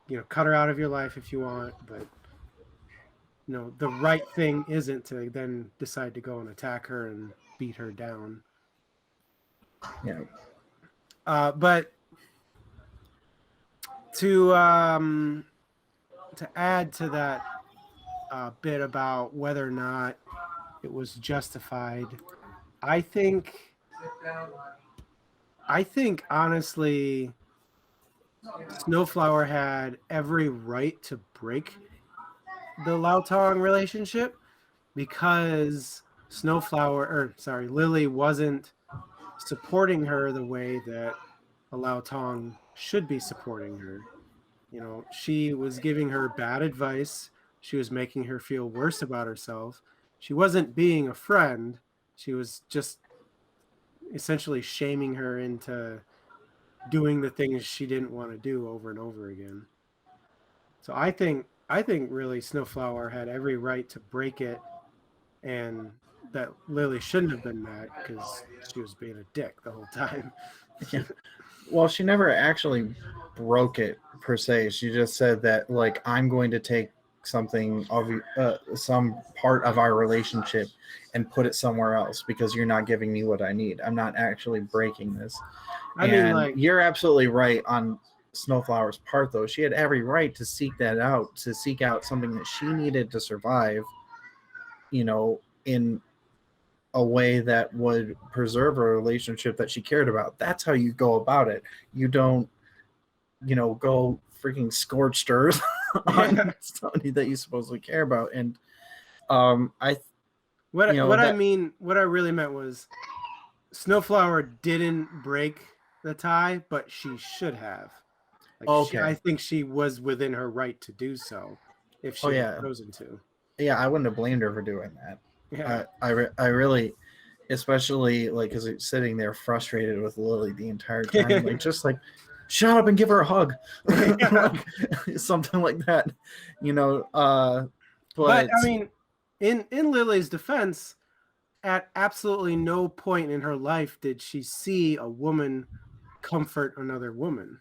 you know, cut her out of your life if you want, but you know, the right thing isn't to then decide to go and attack her and beat her down. Yeah. But to add to that bit about whether or not it was justified, I think honestly, Snowflower had every right to break the Lautong relationship because Lily wasn't supporting her the way that a Lautong should be supporting her. You know, she was giving her bad advice. She was making her feel worse about herself. She wasn't being a friend. She was just essentially shaming her into doing the things she didn't want to do over and over again. So I think really Snowflower had every right to break it, and that Lily shouldn't have been mad because she was being a dick the whole time. Yeah. Well, she never actually broke it per se. She just said that, like, I'm going to take something of some part of our relationship and put it somewhere else because you're not giving me what I need. I'm not actually breaking this. I mean, And like, you're absolutely right on Snowflower's part, though. She had every right to seek that out, to seek out something that she needed to survive, you know, in a way that would preserve a relationship that she cared about. That's how you go about it. You don't, you know, go freaking scorched earth on somebody that you supposedly care about. And I, you know, what I that, mean, what I really meant was Snowflower didn't break the tie, but she should have. Like, I okay. think she was within her right to do so if Oh she had yeah. chosen to. Yeah. I wouldn't have blamed her for doing that. Yeah. I really, especially like, because it's sitting there frustrated with Lily the entire time, like, just like, shut up and give her a hug, like, something like that, you know. But But I mean, in Lily's defense, at absolutely no point in her life did she see a woman comfort another woman.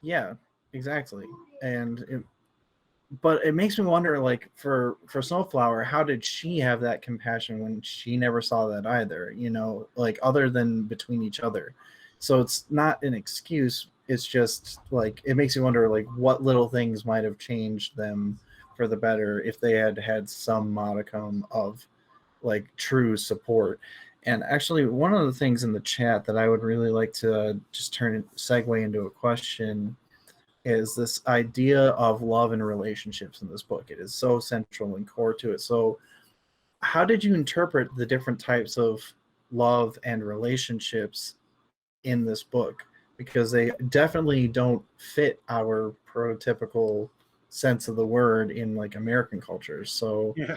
yeah, exactly. And but it makes me wonder, like, for Snowflower, how did she have that compassion when she never saw that either, you know, like, other than between each other. So it's not an excuse, it's just like, it makes me wonder, like, what little things might have changed them for the better if they had had some modicum of, like, true support. And actually, one of the things in the chat that I would really like to just segue into a question is this idea of love and relationships in this book. It is so central and core to it. So how did you interpret the different types of love and relationships in this book? Because they definitely don't fit our prototypical sense of the word in like American culture. So Yeah.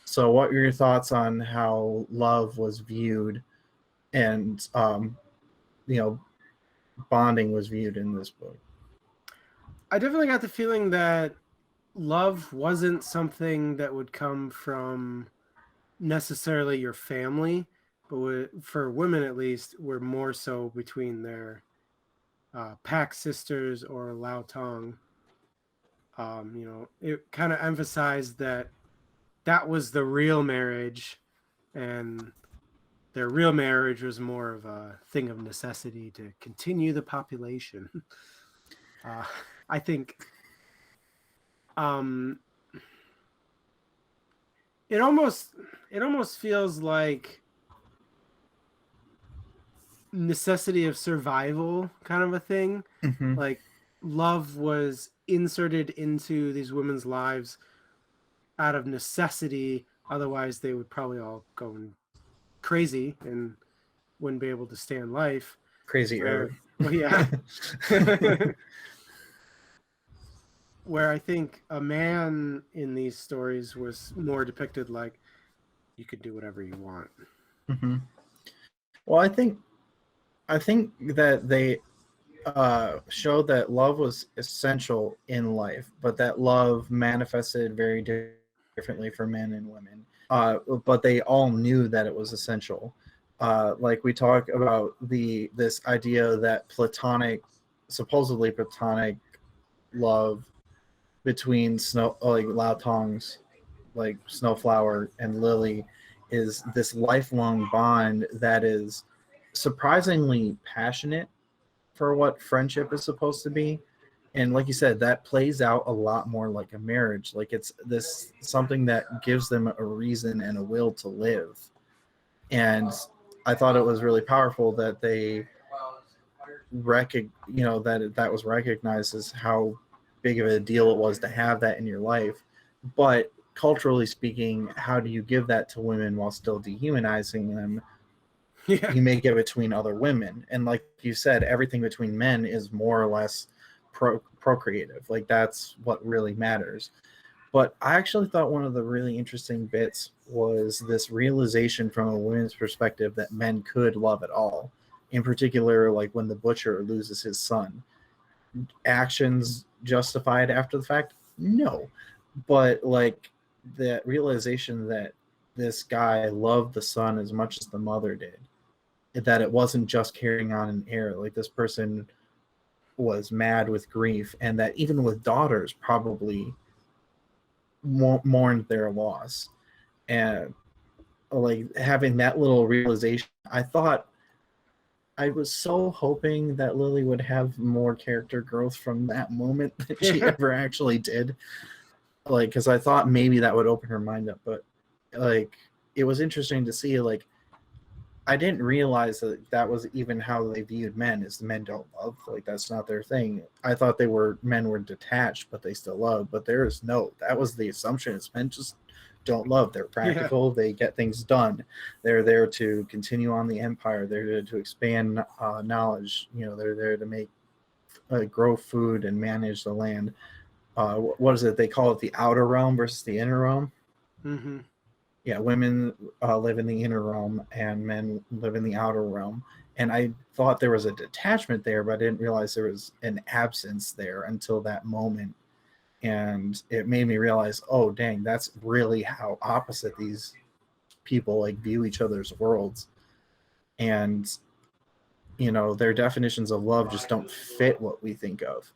so what were your thoughts on how love was viewed and you know, bonding was viewed in this book? I definitely got the feeling that love wasn't something that would come from necessarily your family, but for women at least, were more so between their pack sisters or Lao Tong. It kind of emphasized that that was the real marriage, and their real marriage was more of a thing of necessity to continue the population. Uh, I think um, it almost it almost feels like necessity of survival kind of a thing. Mm-hmm. Like love was inserted into these women's lives out of necessity. Otherwise, they would probably all go crazy and wouldn't be able to stand life. Crazier. Where, well, yeah, where I think a man in these stories was more depicted like you could do whatever you want. Mm-hmm. Well, I think that they showed that love was essential in life, but that love manifested very differently for men and women. But they all knew that it was essential. Like we talk about this idea that supposedly platonic love between snow like Lao Tong's like Snowflower and Lily is this lifelong bond that is surprisingly passionate for what friendship is supposed to be. And like you said, that plays out a lot more like a marriage. Like it's this something that gives them a reason and a will to live. And I thought it was really powerful that they that was recognized as how big of a deal it was to have that in your life. But culturally speaking, how do you give that to women while still dehumanizing them? Yeah, You make it between other women, and like you said, everything between men is more or less procreative. Like that's what really matters. But I actually thought one of the really interesting bits was this realization from a woman's perspective that men could love at all. In particular, like when the butcher loses his son. Actions justified after the fact? No. But like the realization that this guy loved the son as much as the mother did, that it wasn't just carrying on an heir. Like this person was mad with grief, and that even with daughters, probably mourned their loss. And like having that little realization, I was so hoping that Lily would have more character growth from that moment than she yeah, ever actually did. Like, because I thought maybe that would open her mind up, but like it was interesting to see. Like, I didn't realize that that was even how they viewed men. Is the men don't love, like that's not their thing. I thought men were detached, but they still love. But there is no. That was the assumption. Is men just don't love. They're yeah, practical. They get things done. They're there to continue on the empire. They're there to expand knowledge. They're there to make grow food and manage the land. What is it? They call it the outer realm versus the inner realm. hmm, Yeah, women live in the inner realm and men live in the outer realm. And I thought there was a detachment there, but I didn't realize there was an absence there until that moment. And it made me realize, oh, dang, that's really how opposite these people like view each other's worlds. And, their definitions of love just don't fit what we think of,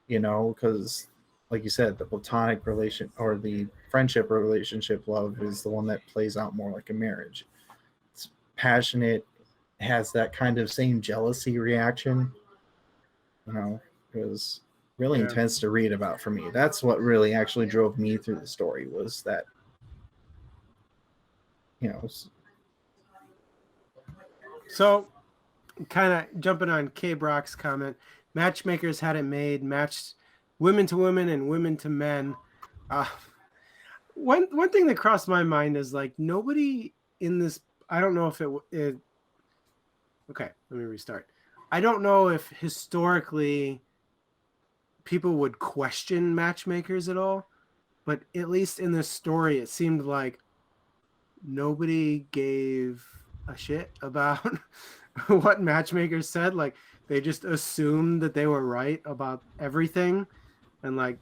because like you said, the platonic relation or the friendship relationship love is the one that plays out more like a marriage. It's passionate, has that kind of same jealousy reaction. It was really yeah. intense to read about for me. That's what really actually drove me through the story was that, you know, So, kind of jumping on K Brock's comment, matchmakers had it made. women to women and women to men. Uh, one thing that crossed my mind is like nobody in this. I don't know if it. Okay, let me restart. I don't know if historically people would question matchmakers at all, but at least in this story, it seemed like nobody gave a shit about what matchmakers said. Like they just assumed that they were right about everything. And like,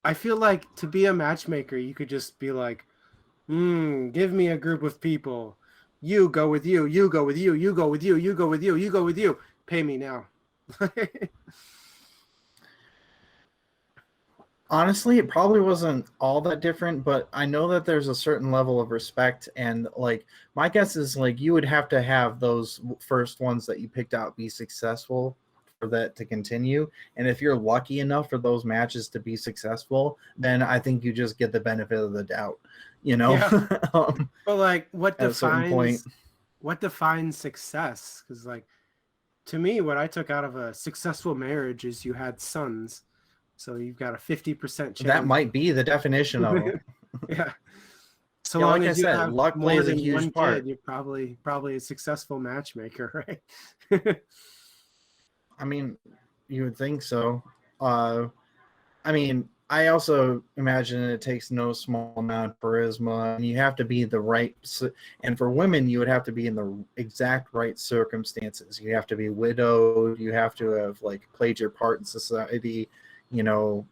I feel like to be a matchmaker, you could just be like, give me a group of people. You go with you, you go with you, you go with you, you go with you, you go with you. Pay me now. Honestly, it probably wasn't all that different, but I know that there's a certain level of respect, and like my guess is like you would have to have those first ones that you picked out be successful for that to continue. And if you're lucky enough for those matches to be successful, then I think you just get the benefit of the doubt, you know. Yeah. But like At a certain point. what defines success? Because like to me, what I took out of a successful marriage is you had sons. So you've got a 50% That chance. might be the definition of them. Yeah. So Yeah, long like I as you said, have luck more plays a than huge one part. kid, you're probably a successful matchmaker, right? I mean, you would think so. I mean, I also imagine it takes no small amount of charisma, and you have to be the right. And for women, you would have to be in the exact right circumstances. You have to be widowed. You have to have like played your part in society, you know,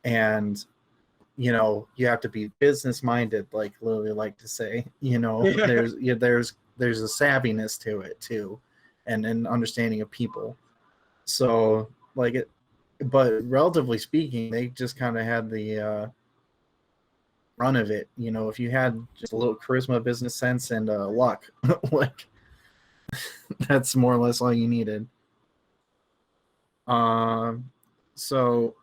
and you have to be business minded, like Lily like to say. Yeah. There's a savviness to it too, and an understanding of people. So like it, but relatively speaking, they just kind of had the run of it. If you had just a little charisma, business sense, and luck, like that's more or less all you needed. So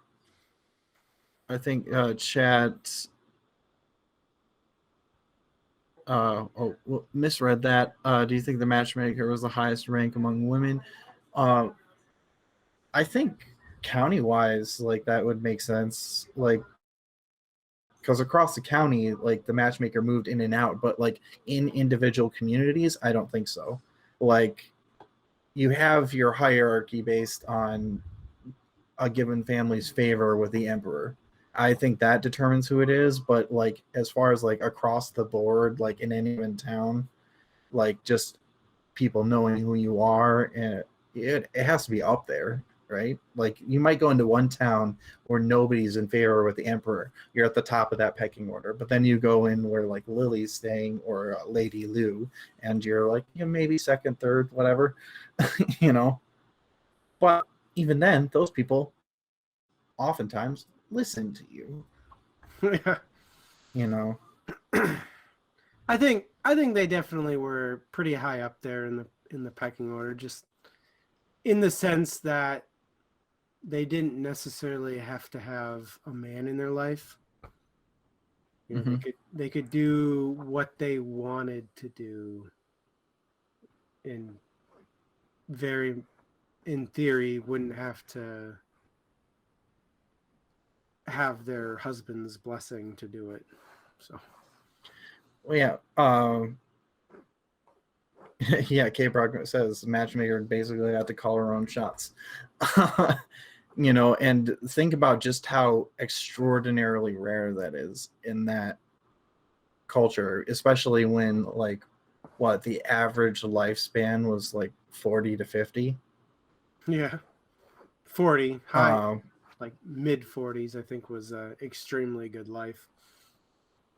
I think chat. Misread that. Do you think the matchmaker was the highest rank among women? Uh, I think county wise, like that would make sense. Like because across the county, like the matchmaker moved in and out, but like in individual communities, I don't think so. Like you have your hierarchy based on a given family's favor with the emperor. I think that determines who it is, but like as far as like across the board, like in any given town, like just people knowing who you are, and it has to be up there, right? Like you might go into one town where nobody's in favor with the emperor, you're at the top of that pecking order, but then you go in where like Lily's staying or Lady Lou, and you're like maybe second, third, whatever. you know but even then those people oftentimes listen to you. Yeah. you know I think they definitely were pretty high up there in the pecking order, just in the sense that they didn't necessarily have to have a man in their life. mm-hmm. They could do what they wanted to do in very in theory wouldn't have to have their husband's blessing to do it. So Well, yeah. Yeah, K Brock says matchmaker basically had to call her own shots. And think about just how extraordinarily rare that is in that culture, especially when like what the average lifespan was like 40 to 50. yeah, 40 high, Um, like mid 40s, I think was a extremely good life.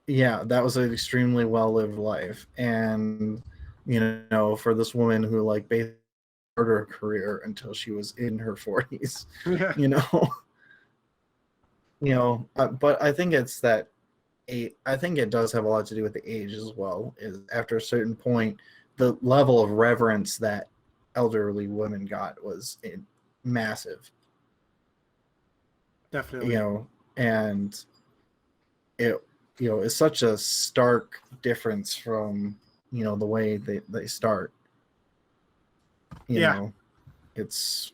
yeah, that was an extremely well lived life. And for this woman who like basically her career until she was in her 40s. Yeah, you know but I think it's that I think it does have a lot to do with the age as well. Is after a certain point the level of reverence that elderly women got was massive. definitely. And it is such a stark difference from the way they start. Yeah, It's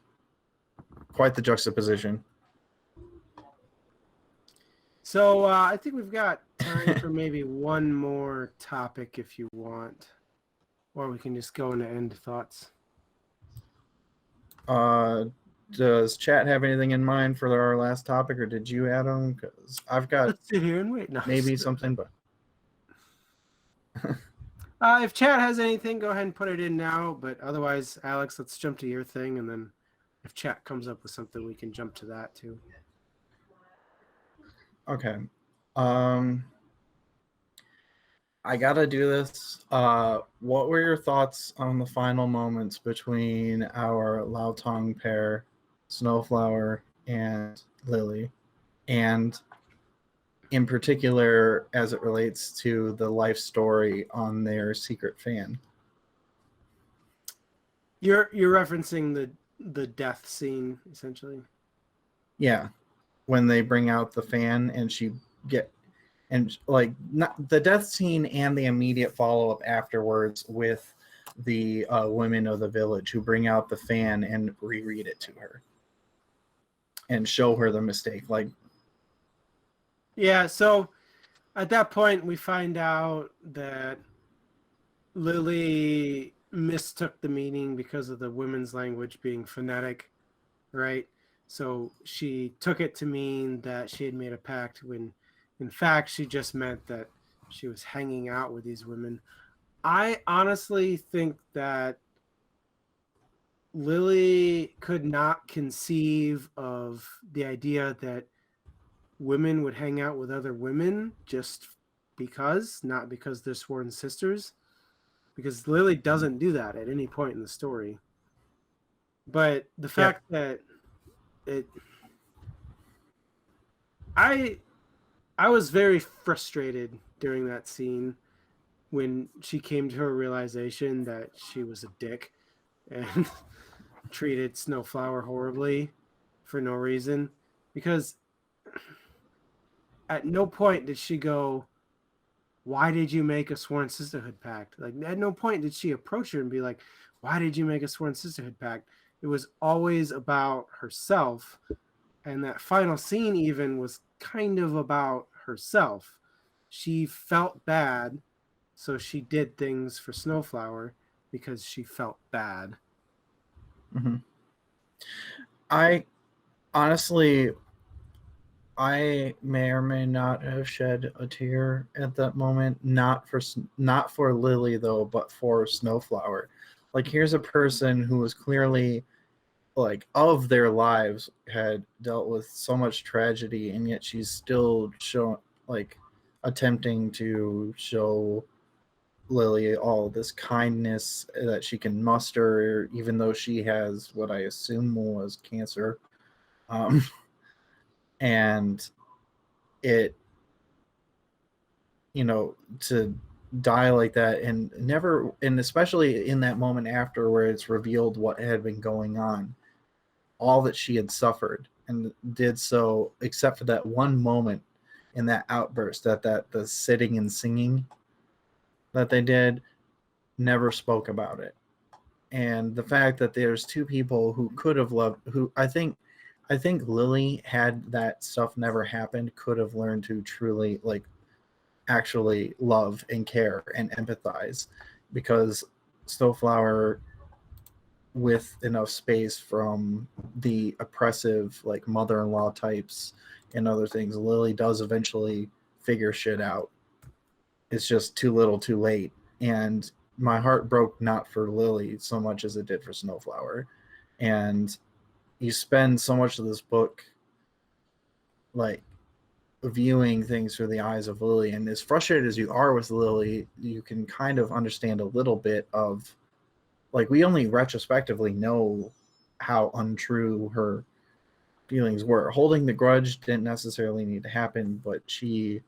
quite the juxtaposition. So I think we've got time for maybe one more topic if you want, or we can just go into end thoughts. Does chat have anything in mind for our last topic, or did you add them? Because I've got Let's sit here and wait. No, maybe something, but if chat has anything, go ahead and put it in now. But otherwise, Alex, let's jump to your thing, and then if chat comes up with something, we can jump to that too. okay. I gotta do this. What were your thoughts on the final moments between our Laotong pair, Snowflower and Lily, and in particular as it relates to the life story on their secret fan? You're referencing the death scene essentially. Yeah, when they bring out the fan and like not the death scene and the immediate follow-up afterwards with the women of the village who bring out the fan and reread it to her and show her the mistake. Like, Yeah, so at that point we find out that Lily mistook the meaning because of the women's language being phonetic, right? So she took it to mean that she had made a pact when in fact she just meant that she was hanging out with these women. I honestly think that Lily could not conceive of the idea that women would hang out with other women just because, not because they're sworn sisters, because Lily doesn't do that at any point in the story. But the fact that it, I was very frustrated during that scene when she came to her realization that she was a dick and treated Snowflower horribly for no reason, because at no point did she go, why did you make a sworn sisterhood pact? Like, at no point did she approach her and be like, why did you make a sworn sisterhood pact? It was always about herself. And that final scene even was kind of about herself. She felt bad, so she did things for Snowflower because she felt bad. mm-hmm. I honestly, I may or may not have shed a tear at that moment. Not for Lily though, but for Snowflower. Like, here's a person who was clearly, like, of their lives had dealt with so much tragedy, and yet she's still attempting to show Lily all this kindness that she can muster, even though she has what I assume was cancer. And it, to die like that and never, and especially in that moment after where it's revealed what had been going on, all that she had suffered, and did so except for that one moment in that outburst, that the sitting and singing that they did, never spoke about it. And the fact that there's two people who could have loved, who I think Lily, had that stuff never happened, could have learned to truly, like, actually love and care and empathize, because Snowflower, with enough space from the oppressive, like, mother-in-law types and other things, Lily does eventually figure shit out. It's just too little too late. And my heart broke not for Lily so much as it did for Snowflower. And you spend so much of this book, like, viewing things through the eyes of Lily, and as frustrated as you are with Lily, you can kind of understand a little bit of, like, we only retrospectively know how untrue her feelings were. Holding the grudge didn't necessarily need to happen, but she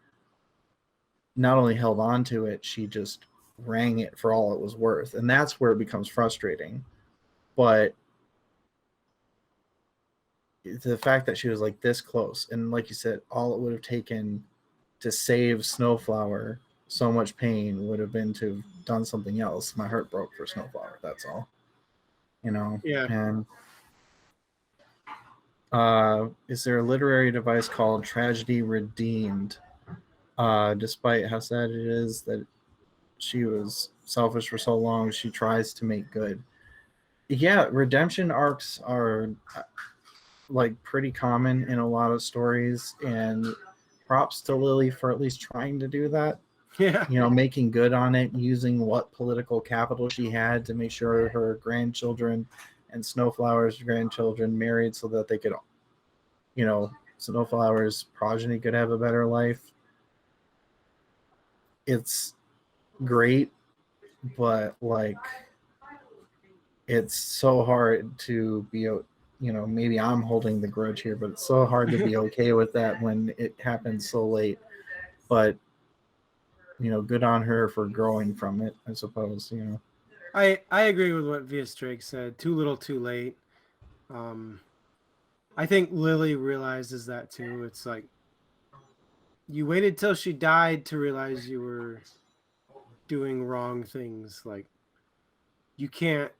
not only held on to it, she just rang it for all it was worth. And that's where it becomes frustrating. But the fact that she was, like, this close, and like you said, all it would have taken to save Snowflower so much pain would have been to have done something else. My heart broke for Snowflower, that's all. Yeah. And Is there a literary device called tragedy redeemed? Despite how sad it is that she was selfish for so long, she tries to make good. Yeah, redemption arcs are like pretty common in a lot of stories, and props to Lily for at least trying to do that. Yeah. You know, making good on it, using what political capital she had to make sure her grandchildren and Snowflower's grandchildren married so that they could, you know, Snowflower's progeny could have a better life. It's great, but like it's so hard to be, you know, maybe I'm holding the grudge here, but it's so hard to be okay with that when it happens so late. But you know, good on her for growing from it, I suppose. You know, I agree with what Via Drake said. Too little, too late. Um, I think Lily realizes that too. It's like you waited till she died to realize you were doing wrong things. Like you can't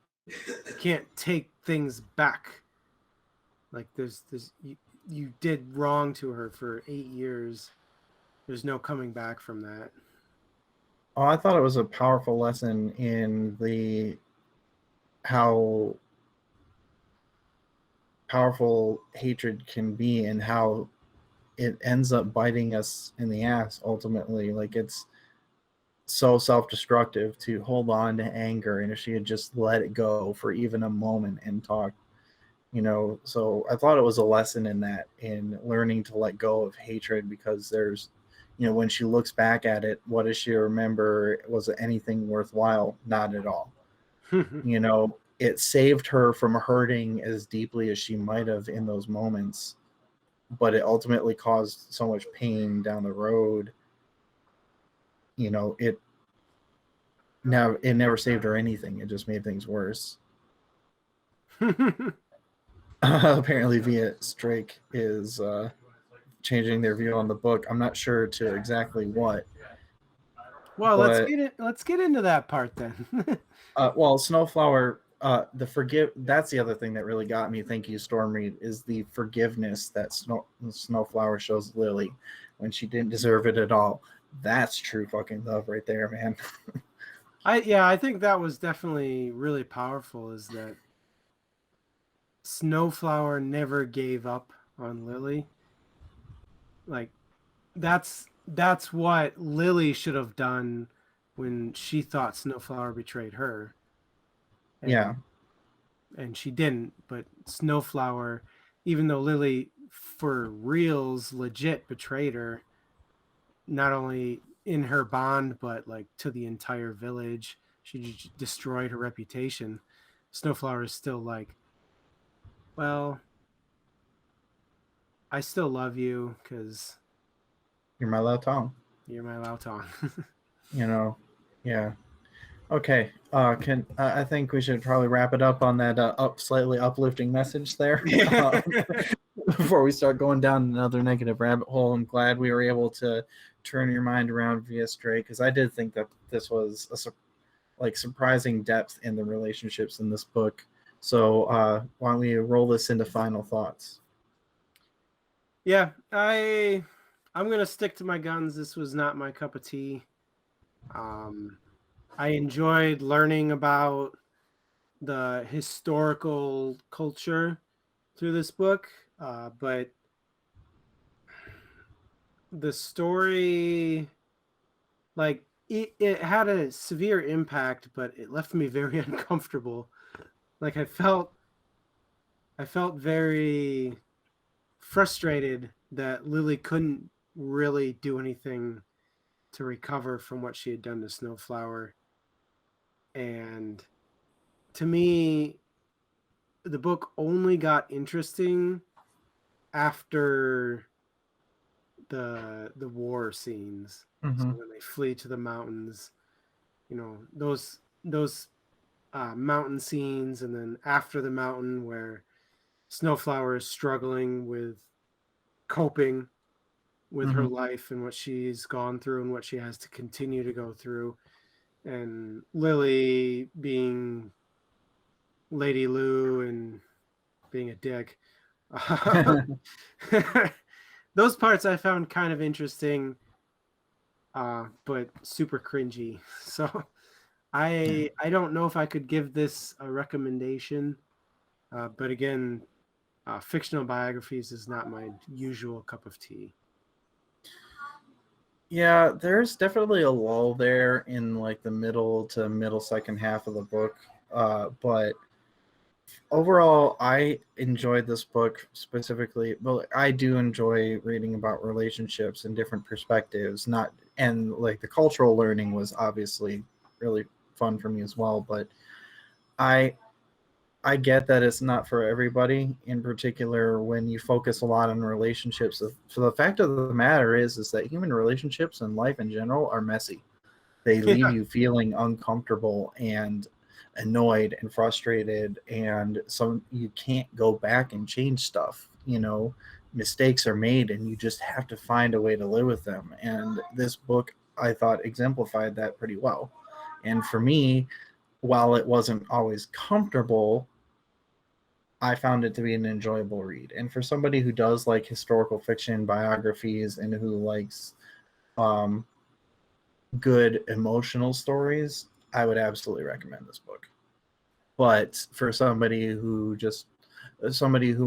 take things back. Like there's you did wrong to her for 8 years. There's no coming back from that. oh, I thought it was a powerful lesson in the how powerful hatred can be and how it ends up biting us in the ass ultimately. Like it's so self-destructive to hold on to anger, and if she had just let it go for even a moment and talk, you know. So I thought it was a lesson in that, in learning to let go of hatred, because there's, you know, when she looks back at it, what does she remember? Was it anything worthwhile? Not at all. You know, it saved her from hurting as deeply as she might have in those moments, but it ultimately caused so much pain down the road. You know, it never saved her anything. It just made things worse. Apparently, Via Drake is changing their view on the book. I'm not sure to exactly what, Well, but let's get into that part then. well, Snowflower, the forgive. That's the other thing that really got me. Thank you, Stormreed. Is the forgiveness that Snowflower shows Lily when she didn't deserve it at all. That's true fucking love right there, man. I think that was definitely really powerful is that Snowflower never gave up on Lily. Like that's what Lily should have done when she thought Snowflower betrayed her. Yeah, And she didn't, but Snowflower, even though Lily for reals legit betrayed her, not only in her bond but like to the entire village, she destroyed her reputation. Snowflower is still like, well, I still love you because you're my love tongue. you're my Lautong. You know, yeah. Okay. Can I think we should probably wrap it up on that slightly uplifting message there. Before we start going down another negative rabbit hole, I'm glad we were able to turn your mind around via Stray, because I did think that this was a surprising depth in the relationships in this book. So why don't we roll this into final thoughts? Yeah, I'm gonna stick to my guns. This was not my cup of tea. Um, I enjoyed learning about the historical culture through this book, but the story, like it had a severe impact, but it left me very uncomfortable. Like I felt very frustrated that Lily couldn't really do anything to recover from what she had done to Snowflower. And to me, the book only got interesting after the war scenes. So Mm-hmm. when they flee to the mountains, those mountain scenes, and then after the mountain where Snowflower is struggling with coping with her Mm-hmm. life and what she's gone through and what she has to continue to go through, and Lily being Lady Lou and being a dick. Those parts I found kind of interesting, but super cringy. So I don't know if I could give this a recommendation. But again, fictional biographies is not my usual cup of tea. Yeah, there's definitely a lull there in like the middle to middle second half of the book. But overall, I enjoyed this book specifically. Well, I do enjoy reading about relationships and different perspectives. Not and like the cultural learning was obviously really fun for me as well. But I I get that it's not for everybody. In particular, when you focus a lot on relationships. So the fact of the matter is that human relationships and life in general are messy. They leave Yeah, you feeling uncomfortable and annoyed and frustrated, and some you can't go back and change stuff. Mistakes are made, and you just have to find a way to live with them. And this book, I thought, exemplified that pretty well. And for me, while it wasn't always comfortable, I found it to be an enjoyable read. And for somebody who does like historical fiction biographies and who likes um, good emotional stories, I would absolutely recommend this book. But for somebody who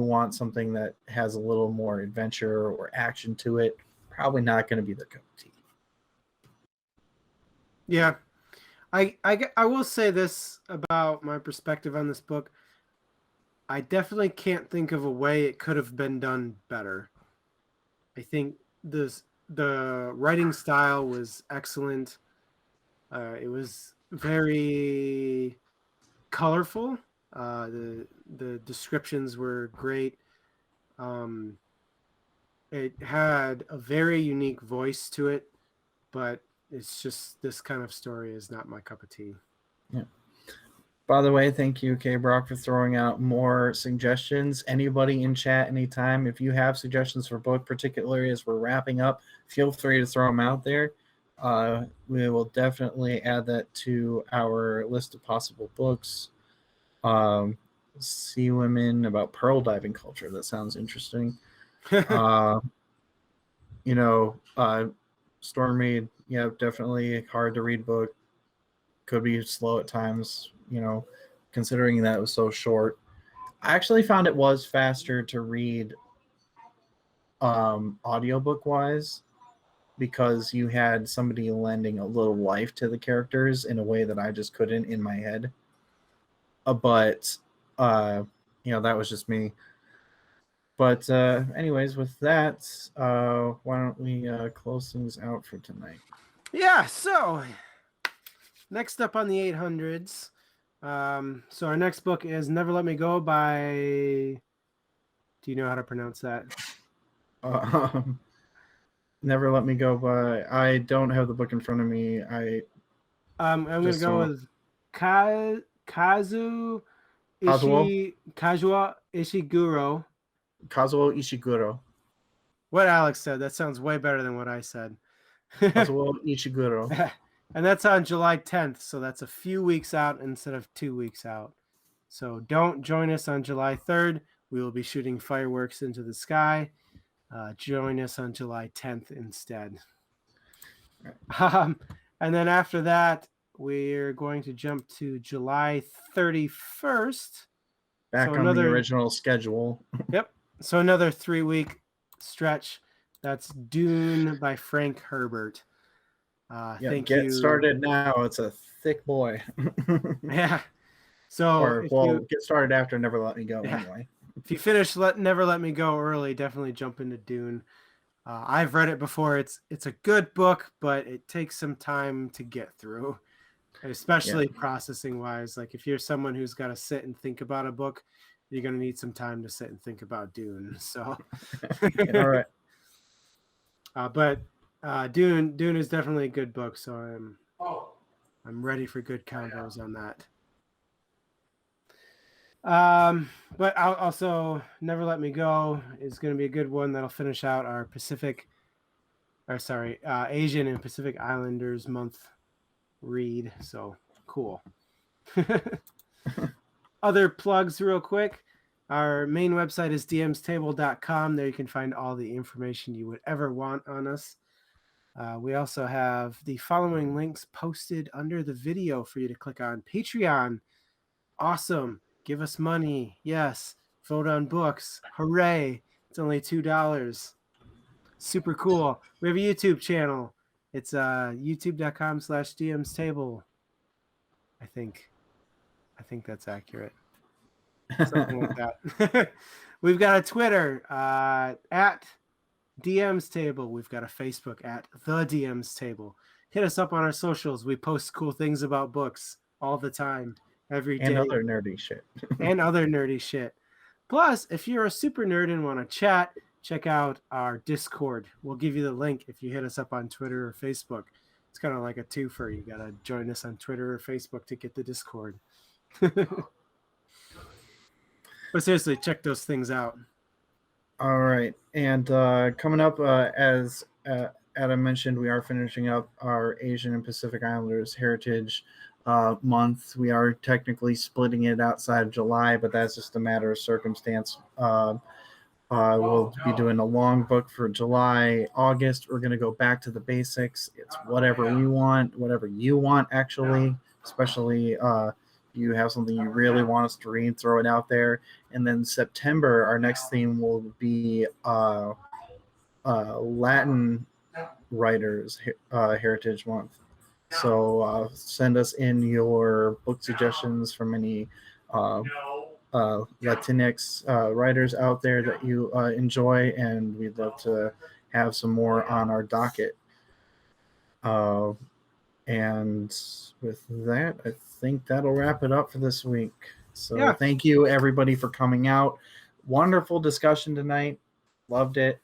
wants something that has a little more adventure or action to it, probably not going to be the cup of tea. yeah. I will say this about my perspective on this book. I definitely can't think of a way it could have been done better. I think the writing style was excellent. It was very colorful. The descriptions were great. Um, it had a very unique voice to it, but it's just this kind of story is not my cup of tea. Yeah. By the way, thank you, K Brock, for throwing out more suggestions. Anybody in chat anytime, if you have suggestions for book, particularly as we're wrapping up, feel free to throw them out there. We will definitely add that to our list of possible books. Sea Women about pearl diving culture. That sounds interesting. Uh, you know, uh, Stormy, yeah, definitely hard to read book. Could be slow at times, considering that it was so short. I actually found it was faster to read audiobook wise because you had somebody lending a little life to the characters in a way that I just couldn't in my head. But that was just me. But anyways, with that, why don't we close things out for tonight? Yeah, so next up on the 800s. So our next book is Never Let Me Go by. Do you know how to pronounce that? Um, Never Let Me Go by. I don't have the book in front of me. I I'm gonna just go don't. with Kazu Kazuo Kajua Ishiguro. Kazuo Ishiguro. What Alex said. That sounds way better than what I said. Kazuo Ishiguro. And that's on July 10th, so that's a few weeks out instead of 2 weeks out. So don't join us on July 3rd. We will be shooting fireworks into the sky. Join us on July 10th instead. Um, and then after that, we're going to jump to July 31st. Back So on the another, original schedule. yep. So another 3 week stretch. That's Dune by Frank Herbert. Yeah, Thank get you. started now. It's a thick boy. Yeah. So Or, well, get started after Never Let Me Go, yeah, anyway. if you finish Never Let Me Go early, definitely jump into Dune. I've read it before. It's a good book, but it takes some time to get through, Yeah. especially processing wise. Like if you're someone who's got to sit and think about a book, you're gonna need some time to sit and think about Dune. So, All right. but Dune is definitely a good book. So I'm ready for good combos on that. But I'll also Never Let Me Go is going to be a good one that'll finish out our Asian and Pacific Islanders month read. So cool. Other plugs, real quick. Our main website is dmstable.com. There you can find all the information you would ever want on us. We also have the following links posted under the video for you to click on. Patreon. Awesome. Give us money. Yes. Vote on books. Hooray. It's only $2. Super cool. We have a YouTube channel. It's youtube.com/dmstable. I think that's accurate. Something like that. We've got a Twitter at DM's Table. We've got a Facebook at The DM's Table. Hit us up on our socials. We post cool things about books all the time, every day. And other nerdy shit. And other nerdy shit. Plus, if you're a super nerd and want to chat, check out our Discord. We'll give you the link if you hit us up on Twitter or Facebook. It's kind of like a twofer. You got to join us on Twitter or Facebook to get the Discord. But seriously, check those things out. All right. And coming up, as Adam mentioned, we are finishing up our Asian and Pacific Islanders Heritage month. We are technically splitting it outside of July, but that's just a matter of circumstance. We'll be doing a long book for July. August, we're going to go back to the basics. It's whatever we want, whatever you want, actually, especially you have something you really want us to read, throw it out there. And then September, our next theme will be Latin Writers Heritage Month. So send us in your book suggestions from any Latinx writers out there that you enjoy, and we'd love to have some more on our docket. And with that, I think that'll wrap it up for this week. So Thank you, everybody, for coming out. Wonderful discussion tonight. Loved it.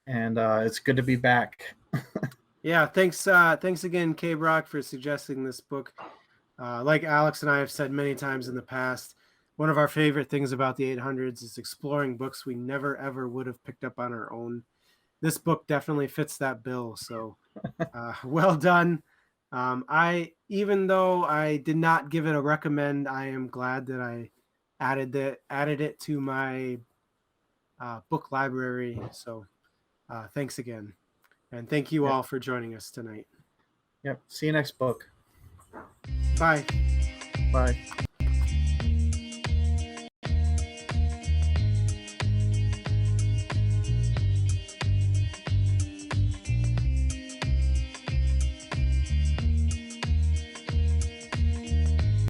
And it's good to be back. Yeah, thanks again, K-Brock, for suggesting this book. Like Alex and I have said many times in the past, one of our favorite things about the 800s is exploring books we never, ever would have picked up on our own. This book definitely fits that bill. So well done. Even though I did not give it a recommend, I am glad that I added it to my book library. So thanks again. And thank you all for joining us tonight. Yep. See you next book. Bye. Bye.